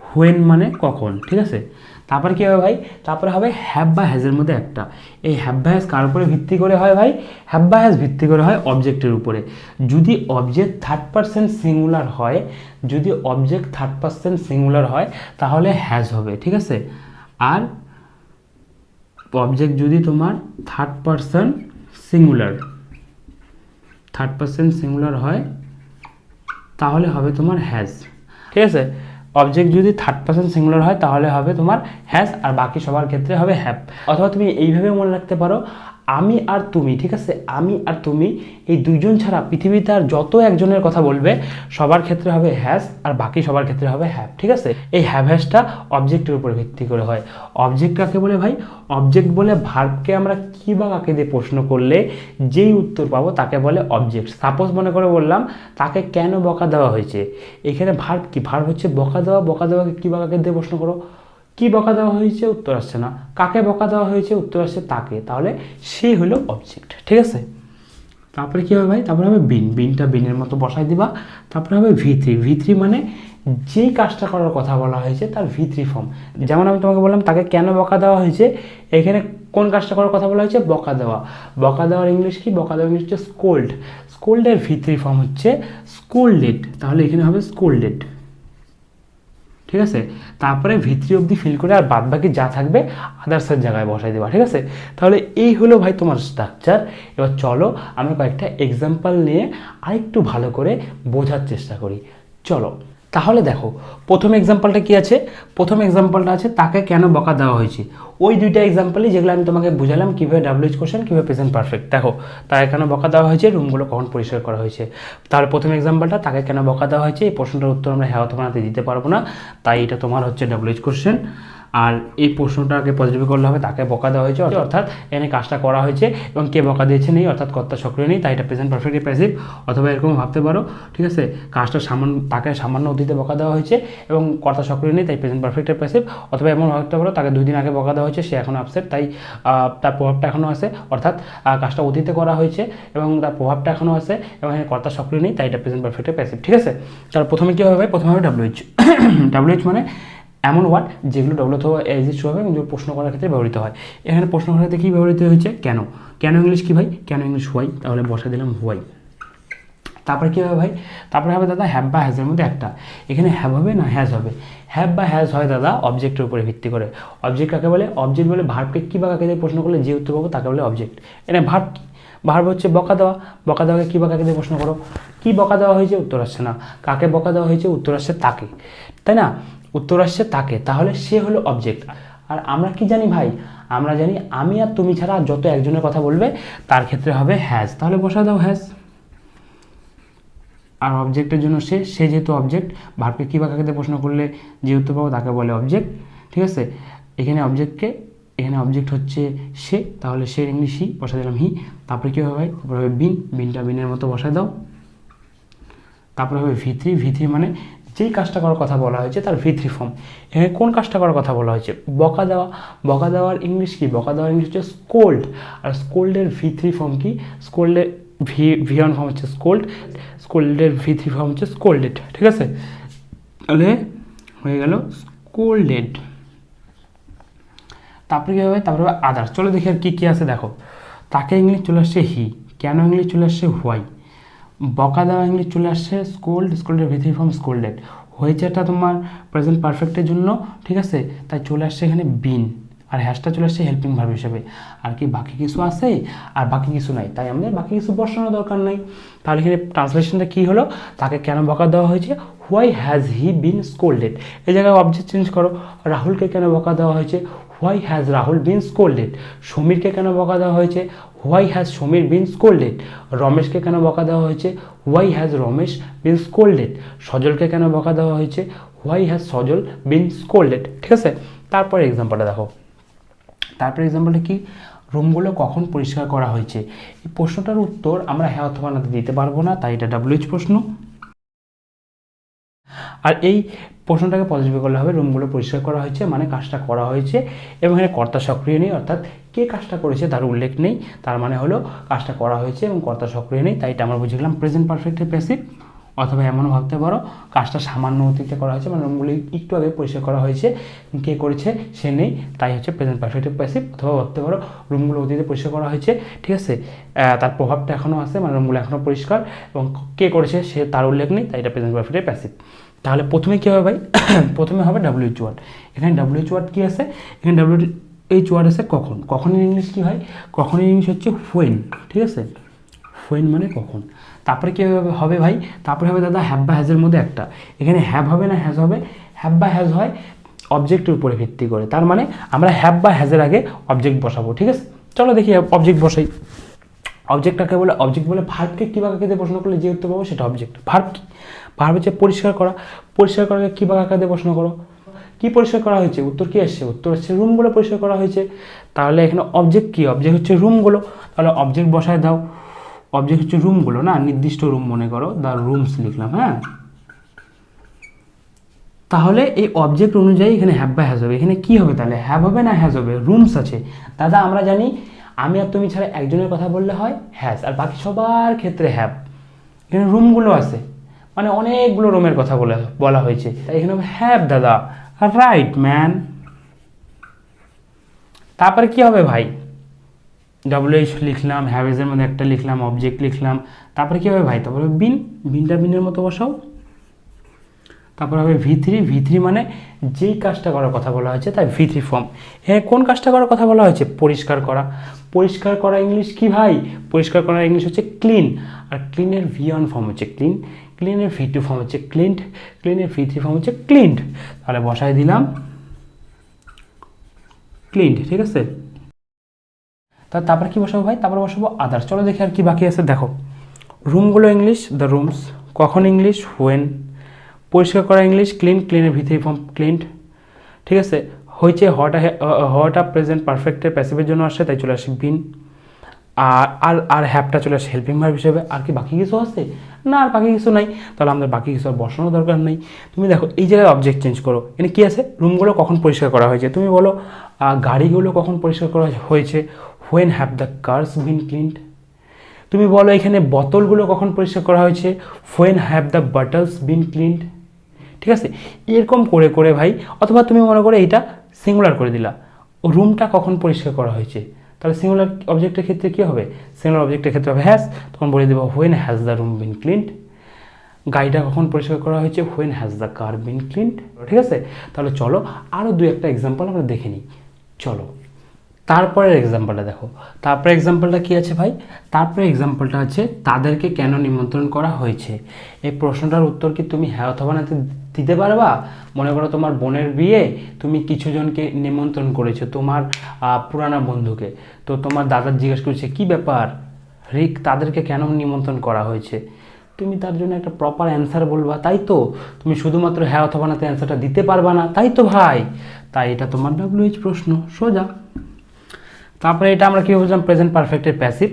A: হোয়েন মানে কখন, ঠিক আছে? তারপরে কী হবে ভাই? তারপরে হবে হ্যাভ বা হ্যাজের মধ্যে একটা। এই হ্যাভ বা হ্যাজ কার উপরে ভিত্তি করে হয় ভাই? হ্যাভ বা হ্যাজ ভিত্তি করে হয় অবজেক্টের উপরে। যদি অবজেক্ট থার্ড পারসন সিঙ্গুলার হয়, যদি অবজেক্ট থার্ড পারসন সিঙ্গুলার হয় তাহলে হ্যাজ হবে, ঠিক আছে? আর অবজেক্ট যদি তোমার থার্ড পারসন সিঙ্গুলার হয় তাহলে হবে তোমার হ্যাজ, ঠিক আছে? অবজেক্ট যদি থার্ড পারসন সিঙ্গুলার হয় তাহলে হবে তোমার হ্যাজ, আর বাকি সবার ক্ষেত্রে হবে হ্যাভ। অথবা তুমি এইভাবে মনে রাখতে পারো, আমি আর তুমি, ঠিক আছে, আমি আর তুমি এই দুইজন ছাড়া পৃথিবীতে আর যত একজনের কথা বলবে সবার ক্ষেত্রে হবে হ্যাজ আর বাকি সবার ক্ষেত্রে হবে হ্যাভ, ঠিক আছে? এই হ্যাভ হ্যাজটা অবজেক্টের উপর ভিত্তি করে হয়। অবজেক্ট কাকে বলে ভাই? অবজেক্ট বলে ভার্বকে আমরা কি বা কাকে দিয়ে প্রশ্ন করলে যেই উত্তর পাবো তাকে বলে অবজেক্ট। সাপোজ মনে করে বললাম তাকে কেন বকা দেওয়া হয়েছে, এখানে ভার্ব কি? ভার্ব হচ্ছে বকা দেওয়া। বকা দেওয়াকে কি বা কাকে দিয়ে প্রশ্ন করো, কি বকা দেওয়া হয়েছে, উত্তর আসছে না। কাকে বকা দেওয়া হয়েছে, উত্তর আসছে তাকে, তাহলে সে হলো অবজেক্ট, ঠিক আছে? তারপরে কী হবে ভাই? তারপরে হবে বিন, বিনটা বিনের মতো বসাই দিবা। তারপরে হবে V3, V3 মানে যেই কাজটা করার কথা বলা হয়েছে তার V3 ফর্ম। যেমন আমি তোমাকে বললাম তাকে কেন বকা দেওয়া হয়েছে, এখানে কোন কাজটা করার কথা বলা হয়েছে? বকা দেওয়া। বকা দেওয়ার ইংলিশ কি? বকা দেওয়ার ইংলিশ হচ্ছে স্কোল্ড। স্কোল্ডের V3 ফর্ম হচ্ছে স্কোল্ডেড, তাহলে এখানে হবে স্কোল্ডেড, ঠিক আছে? তারপরে V3 অবধি ফিল করে আর বাদ বাকি যা থাকবে আদার্সের জায়গায় বসাই দেবা, ঠিক আছে? তাহলে এই হলো ভাই তোমার স্ট্রাকচার। এবার চলো আমরা কয়েকটা এক্সাম্পল নিয়ে আরেকটু ভালো করে বোঝার চেষ্টা করি, চলো। তাহলে দেখো প্রথম এক্সাম্পলটা কি আছে? প্রথম এক্সাম্পলটা আছে তাকে কেন বকা দেওয়া হয়েছে। ওই দুইটা এক্সাম্পলই যেগুলো আমি তোমাকে বুঝালাম কীভাবে WH কোশ্চেন, কীভাবে প্রেজেন্ট পারফেক্ট। দেখো তাকে কেন বকা দেওয়া হয়েছে, রুমগুলো কখন পরিষ্কার করা হয়েছে। তাহলে প্রথম এক্সাম্পলটা তাকে কেন বকা দেওয়া হয়েছে, এই প্রশ্নটার উত্তর আমরা হ্যাঁ অথবা নাতে দিতে পারবো না, তাই এটা তোমার হচ্ছে WH কোশ্চেন। আর এই প্রশ্নটাকে পজিটিভ করলে হবে তাকে বকা দেওয়া হয়েছে, অর্থাৎ এখানে কাজটা করা হয়েছে এবং কে বকা দিয়েছে নেই, অর্থাৎ কর্তা সক্রিয় নেই, তাই এটা প্রেজেন্ট পারফেক্টে প্যাসিভ। অথবা এরকম ভাবতে পারো, ঠিক আছে, কাজটা তাকে সামান্য অতীতে বকা দেওয়া হয়েছে এবং কর্তা সক্রিয় নেই, তাই প্রেজেন্ট পারফেক্টে প্যাসিভ। অথবা এমন ভাবতে পারো তাকে 2 দিন আগে বকা দেওয়া হয়েছে, সে এখন আপসেট, তাই তার প্রভাবটা এখনও আছে, অর্থাৎ কাজটা অতীতে করা হয়েছে এবং তার প্রভাবটা এখনও আছে এবং এখানে কর্তা সক্রিয় নেই, তাই এটা প্রেজেন্ট পারফেক্টে প্যাসিভ। ঠিক আছে, তার প্রথমে কী হবে? প্রথমে হবে ডাব্লিউএইচ। ডাব্লিউএইচ মানে এমন ওয়ার্ড যেগুলো ডব্লিউ অথবা এজ ইউজ হবে এবং যেগুলো প্রশ্ন করার ক্ষেত্রে ব্যবহৃত হয়। এখানে প্রশ্ন করার ক্ষেত্রে কী ব্যবহৃত হয়েছে? কেন। কেন ইংলিশ কী ভাই? কেন ইংলিশ হোয়াই, তাহলে বসা দিলাম হোয়াই। তারপরে কী হবে ভাই? তারপরে হবে দাদা হ্যাভ বা হ্যাজের মধ্যে একটা। এখানে হ্যাভ হবে না হ্যাজ হবে? হ্যাভ বা হ্যাজ হয় দাদা অবজেক্টের উপরে ভিত্তি করে। অবজেক্ট কাকে বলে? অবজেক্ট বলে ভার্বকে কী বা কাকে দিয়ে প্রশ্ন করলে যে উত্তর পাবো তাকে বলে অবজেক্ট। এখানে ভার্ব কি? ভার্ব হচ্ছে বকা দেওয়া। বকা দেওয়াকে কী বা কাকে দিয়ে প্রশ্ন করো? কী বকা দেওয়া হয়েছে? উত্তর আসছে না। কাকে বকা দেওয়া হয়েছে? উত্তর আসছে তাকে, তাই না? উত্তর আসছে তাকে, তাহলে সে হলো অবজেক্ট। আর আমরা কি জানি ভাই? আমরা জানি আমি আর তুমি ছাড়া যত একজনের কথা বলবে তার ক্ষেত্রে হবে হ্যাজ, তাহলে বসা দাও হ্যাজ। আর অবজেক্টের জন্য সে যেহেতু অবজেক্ট, ভার্বকে কী বা কাকে দিয়ে প্রশ্ন করলে যে উত্তর পাবো তাকে বলে অবজেক্ট। ঠিক আছে, এখানে অবজেক্ট হচ্ছে সে, তাহলে সে ইংলিশ হি, বসা দিলাম হি। তারপরে কী হবে ভাই? তারপরে হবে বিনটা বিনের মতো বসায় দাও। তারপরে হবে V3 মানে যেই কাজটা করার কথা বলা হয়েছে তার V3 ফর্ম। এখানে কোন কাজটা করার কথা বলা হয়েছে? বকা দেওয়া। বকা দেওয়ার ইংলিশ কি? বকা দেওয়ার ইংলিশ হচ্ছে স্কোল্ড। আর স্কোল্ডের V3 ফর্ম কি? স্কোল্ডের V1 ফর্ম হচ্ছে স্কোল্ড, স্কোল্ডের V3 ফর্ম হচ্ছে স্কোল্ডেড। ঠিক আছে, তাহলে হয়ে গেল স্কোল্ডেড। তারপরে কী হবে? তারপরে আদার্স। চলো দেখি আর কী কী আছে দেখো। তাকে ইংলিশ চলে আসছে হি, কেন ইংলিশ চলে আসছে হোয়াই, বকা দেওয়া ইংলিশ চলে আসছে স্কোল্ডের V3 ফর্ম স্কোল্ডেড। হয়েছে এটা তোমার প্রেজেন্ট পারফেক্টের জন্য, ঠিক আছে, তাই চলে আসছে এখানে বিন। আর হ্যাশটা চলে আসছে হেল্পিং ভার্ব হিসেবে। আর কি বাকি কিছু আছে? আর বাকি কিছু নাই, তাই আমাদের বাকি কিছু বসানোর দরকার নাই। তাহলে এখানে ট্রান্সলেশনটা কী হলো? তাকে কেন বকা দেওয়া হয়েছে? Why has he been scolded. এই জায়গায় অবজেক্ট চেঞ্জ করো। রাহুলকে কেন বকা দেওয়া হয়েছে? Why has Rahul been scolded. সমীরকে কেন বকা দেওয়া হয়েছে? Why has Sameer been scolded. রমেশকে কেন বকা দেওয়া হয়েছে? Why has Ramesh been scolded. সজলকে কেন বকা দেওয়া হয়েছে? Why has Sajal been scolded. ঠিক আছে, তারপরে এক্সাম্পলটা দেখো। তারপরে এক্সাম্পলটা কি? রুমগুলো কখন পরিষ্কার করা হয়েছে? এই প্রশ্নটার উত্তর আমরা হ্যাঁ অথবা না দিতে পারবো না, তাই এটা ডাব্লিউএইচ প্রশ্ন। আর এই প্রশ্নটাকে পজিটিভ করলে হবে রুমগুলো পরিষ্কার করা হয়েছে মানে কাজটা করা হয়েছে এবং এখানে কর্তা সক্রিয় নেই, অর্থাৎ কে কাজটা করেছে তার উল্লেখ নেই, তার মানে হলো কাজটা করা হয়েছে এবং কর্তা সক্রিয় নেই, তাই এটা আমরা বুঝে গেলাম প্রেজেন্ট পারফেক্টের প্যাসিভ। অথবা এমনও ভাবতে পারো কাজটা সামান্য অতীতে করা হয়েছে, মানে রুমগুলি একটু আগে পরিষ্কার করা হয়েছে, কে করেছে সে নেই, তাই হচ্ছে প্রেজেন্ট পারফেক্টের প্যাসিভ। অথবা ভাবতে পারো রুমগুলো অতীতে পরিষ্কার করা হয়েছে, ঠিক আছে, তার প্রভাবটা এখনও আছে, মানে রুমগুলো এখনও পরিষ্কার এবং কে করেছে সে তার উল্লেখ নেই, তাই এটা প্রেজেন্ট পারফেক্টের প্যাসিভ। তাহলে প্রথমে কী হবে ভাই? প্রথমে হবে ডাব্লিউএইচ ওয়ার্ড। এখানে ডাব্লিউএইচ ওয়ার্ড কী আছে? এখানে ডাব্লিউএইচ ওয়ার্ড আছে কখন। কখনের ইংলিশ কী হয়? কখনের ইংলিশ হচ্ছে হোয়েন। ঠিক আছে, হোয়েন মানে কখন। তারপরে কী হবে ভাই? তারপরে হবে দাদা হ্যাভ বা হ্যাজের মধ্যে একটা। এখানে হ্যাভ হবে না হ্যাজ হবে? হ্যাভ বা হ্যাজ হয় অবজেক্টের উপরে ভিত্তি করে, তার মানে আমরা হ্যাভ বা হ্যাজের আগে অবজেক্ট বসাবো। ঠিক আছে, চলো দেখি অবজেক্ট বসাই। অবজেক্টটাকে বলে অবজেক্ট বলে ভার্বকে কী বা কাকে দিয়ে প্রশ্ন করলে যে উত্তর পাবো সেটা অবজেক্ট। ভার্ব কি? ভার্ব হচ্ছে পরিষ্কার করা। পরিষ্কার করাকে কী বা কাকে দিয়ে প্রশ্ন করো? কী পরিষ্কার করা হয়েছে? উত্তর কী আসছে? উত্তর আসছে রুমগুলো পরিষ্কার করা হয়েছে। তাহলে এখানে অবজেক্ট কী? অবজেক্ট হচ্ছে রুমগুলো, তাহলে অবজেক্ট বসায় দাও। অবজেক্ট হচ্ছে রুমগুলো, না নির্দিষ্ট রুম মনে করো, দ্য রুমস লিখলাম। হ্যাঁ, তাহলে এই অবজেক্ট অনুযায়ী এখানে হ্যাভ বা হ্যাজ হবে। এখানে কী হবে তাহলে? হ্যাভ হবে না হ্যাজ হবে? রুমস আছে দাদা, আমরা জানি আমি আর তুমি ছাড়া একজনের কথা বললে হয় হ্যাজ, আর বাকি সবার ক্ষেত্রে হ্যাভ। এখানে রুমগুলো আছে মানে অনেকগুলো রুমের কথা বলা হয়েছে, তাই এখানে হ্যাভ দাদা, রাইট ম্যান। তারপরে কি হবে ভাই? ডাব্লিউএইচ লিখলাম, হ্যাভেজের মধ্যে একটা লিখলাম, অবজেক্ট লিখলাম, তারপরে কী হবে ভাই? তারপরে বিনটা বিনের মতো বসাও। তারপর হবে V3 মানে যেই কাজটা করার কথা বলা হয়েছে তাই V3 ফর্ম। হ্যাঁ, কোন কাজটা করার কথা বলা হয়েছে? পরিষ্কার করা। পরিষ্কার করা ইংলিশ কি ভাই? পরিষ্কার করার ইংলিশ হচ্ছে ক্লিন। আর ক্লিনের V1 ফর্ম হচ্ছে ক্লিন, ক্লিনের V2 ফর্ম হচ্ছে ক্লিনড, ক্লিনের V3 ফর্ম হচ্ছে ক্লিনড। তাহলে বসায় দিলাম ক্লিনড। ঠিক আছে, তারপর কি বসাবো ভাই? তারপর বসাবো আদার্স। চলো দেখি আর কি বাকি আছে। দেখো, রুমগুলো ইংলিশ দ্য রুমস, কখন ইংলিশ হোয়েন, পরিষ্কার করা ইংলিশ ক্লিন, ক্লিনের V3 ফর্ম ক্লিনড, ঠিক আছে, হয়েছে হওয়াটা প্রেজেন্ট পারফেক্টের প্যাসিভের জন্য আসছে, তাই চলে আসে বিন। আর আর হ্যাভটা চলে আসে হেল্পিং ভার্ব হিসেবে। আর কি বাকি কিছু আছে? না, আর বাকি কিছু নাই। তাহলে আমাদের বাকি কিছু আর বসানোর দরকার নেই। তুমি দেখো এই জায়গায় অবজেক্ট চেঞ্জ করো, এখানে কী আছে? রুমগুলো কখন পরিষ্কার করা হয়েছে? তুমি বলো গাড়িগুলো কখন পরিষ্কার করা হয়েছে? When have the cars been cleaned. তুমি বলো এখানে বোতলগুলো কখন পরিষ্কার করা হয়েছে? When have the bottles been cleaned. ঠিক আছে, এরকম করে করে ভাই, অথবা তুমি মনে করো এইটা সিঙ্গুলার করে দিলা, রুমটা কখন পরিষ্কার করা হয়েছে, তাহলে সিঙ্গুলার অবজেক্টের ক্ষেত্রে কী হবে? সিঙ্গুলার অবজেক্টের ক্ষেত্রে হবে হ্যাজ, তখন বলে দেবো when has the room been cleaned. গাড়িটা কখন পরিষ্কার করা হয়েছে? When has the car been cleaned. ঠিক আছে, তাহলে চলো আরও দু একটা এক্সাম্পল আমরা দেখে নিই। চলো তারপরের এক্সাম্পলটা দেখো। তারপরে এক্সাম্পলটা কী আছে ভাই? তারপরে এক্সাম্পলটা আছে তাদেরকে কেন নিমন্ত্রণ করা হয়েছে। এই প্রশ্নটার উত্তর কি তুমি হ্যাঁ অথবা না দিতে পারবা? মনে করো তোমার বোনের বিয়ে, তুমি কিছু জনকে নিমন্ত্রণ করেছো, তোমার পুরানা বন্ধুকে। তো তোমার দাদা জিজ্ঞেস করছে কী ব্যাপার রিক, তাদেরকে কেন নিমন্ত্রণ করা হয়েছে? তুমি তার জন্য একটা প্রপার অ্যান্সার বলবা, তাই তো? তুমি শুধুমাত্র হ্যাঁ অথবা নাতে অ্যান্সারটা দিতে পারবা না, তাই তো ভাই? তাই এটা তোমার WH প্রশ্ন, সোজা। তারপরে এটা আমরা কী বলছিলাম? প্রেজেন্ট পারফেক্টের প্যাসিভ।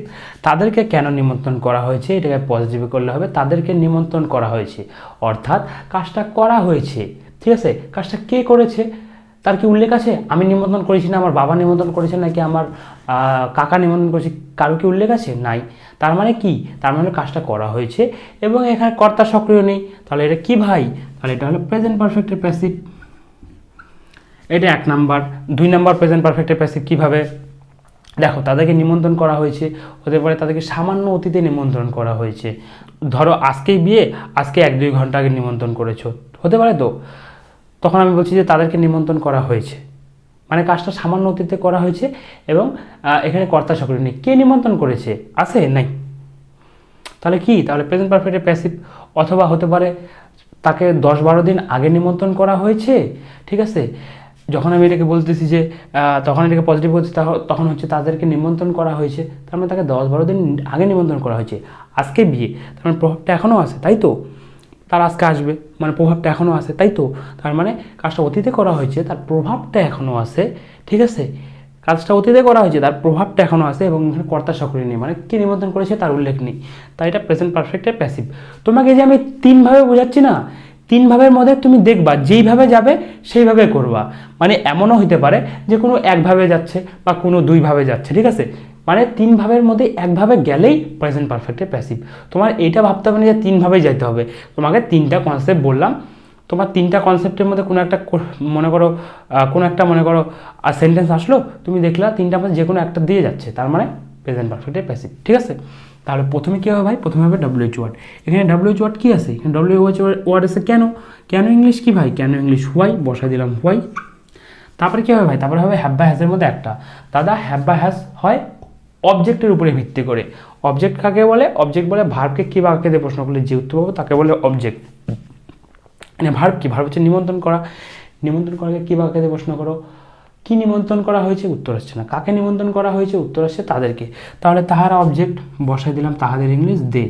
A: তাদেরকে কেন নিমন্ত্রণ করা হয়েছে, এটাকে পজিটিভে করলে হবে তাদেরকে নিমন্ত্রণ করা হয়েছে, অর্থাৎ কাজটা করা হয়েছে। ঠিক আছে, কাজটা কে করেছে তার কি উল্লেখ আছে? আমি নিমন্ত্রণ করেছি না, আমার বাবা নিমন্ত্রণ করেছে, নাকি আমার কাকা নিমন্ত্রণ করেছে, কারো কি উল্লেখ আছে? নাই। তার মানে কি? তার মানে কাজটা করা হয়েছে এবং এখানে কর্তা সক্রিয় নেই। তাহলে এটা কি ভাই? তাহলে এটা হলো প্রেজেন্ট পারফেক্টের প্যাসিভ। এটা 1 নাম্বার। 2 নাম্বার প্রেজেন্ট পারফেক্টের প্যাসিভ কীভাবে? দেখো তাদেরকে নিমন্ত্রণ করা হয়েছে, হতে পারে তাদেরকে সামান্য অতীতে নিমন্ত্রণ করা হয়েছে। ধরো আজকেই বিয়ে, আজকে 1-2 ঘন্টা আগে নিমন্ত্রণ করেছো, হতে পারে তো? তখন আমি বলছি যে তাদেরকে নিমন্ত্রণ করা হয়েছে, মানে কাজটা সামান্য অতীতে করা হয়েছে এবং এখানে কর্তা সক্রিয় নেই। কে নিমন্ত্রণ করেছে? আছে? নাই। তাহলে কি? তাহলে প্রেজেন্ট পারফেক্টের প্যাসিভ। অথবা হতে পারে তাকে 10-12 দিন আগে নিমন্ত্রণ করা হয়েছে। ঠিক আছে, যখন আমি এটাকে বলতেছি যে তখন এটাকে পজিটিভ বলছি, তখন হচ্ছে তাদেরকে নিমন্ত্রণ করা হয়েছে, তার মানে তাকে 10-12 দিন আগে নিমন্ত্রণ করা হয়েছে। আজকে বিয়ে, তার মানে প্রভাবটা এখনও আছে, তাই তো? তার আজকে আসবে, মানে প্রভাবটা এখনও আছে, তাই তো? তার মানে কাজটা অতীতে করা হয়েছে, তার প্রভাবটা এখনও আছে। ঠিক আছে, কাজটা অতীতে করা হয়েছে, তার প্রভাবটা এখনও আছে এবং এখানে কর্তা সক্রিয় নেই, মানে কে নিমন্ত্রণ করেছে তার উল্লেখ নেই। তাই এটা প্রেজেন্ট পারফেক্টের প্যাসিভ। তোমাকে যে আমি 3 ভাবে বোঝাচ্ছি না, 3 ভাবের মধ্যে তুমি দেখবা যেইভাবে যাবে সেইভাবে করবা। মানে এমনও হতে পারে যে কোনো 1 ভাবে যাচ্ছে বা কোনো 2 ভাবে যাচ্ছে। ঠিক আছে, মানে 3 ভাবের মধ্যে 1 ভাবে গেলেই প্রেজেন্ট পারফেক্টের প্যাসিভ। তোমার এইটা ভাবতে হবে না যে 3 ভাবেই যাইতে হবে। তোমাকে 3টা কনসেপ্ট বললাম, তোমার 3টা কনসেপ্টের মধ্যে কোনো একটা মনে করো সেন্টেন্স আসলো, তুমি দেখলা 3টার মধ্যে যে কোনো একটা দিয়ে যাচ্ছে, তার মানে প্রেজেন্ট পারফেক্টের প্যাসিভ। ঠিক আছে, তাহলে প্রথমে কী হবে ভাই? প্রথমে হবে WH ওয়ার্ড। এখানে WH ওয়ার্ড কী আছে? এখানে WH ওয়ার্ড আছে কেন। কেন ইংলিশ কি ভাই? কেন ইংলিশ হোয়াই, বসাই দিলাম হোয়াই। তারপরে কী হবে ভাই? তারপরে হবে হ্যাভ বা হ্যাজের মধ্যে একটা। দাদা হ্যাভ বা হ্যাজ হয় অবজেক্টের উপরে ভিত্তি করে। অবজেক্ট কাকে বলে? অবজেক্ট বলে ভার্বকে কী বাক্যে দিয়ে প্রশ্ন করলে যে উত্তর পাবো তাকে বলে অবজেক্ট। মানে ভার্ব কি? ভার্ব হচ্ছে নিমন্ত্রণ করা। নিমন্ত্রণ করাকে কী বাক্যে দিয়ে প্রশ্ন করো? কি নিমন্ত্রণ করা হয়েছে? উত্তর আসছে না। কাকে নিমন্ত্রণ করা হয়েছে? উত্তর আসছে তাদেরকে। তাহলে তাহারা অবজেক্ট, বসাই দিলাম তাহাদের ইংলিশ দে।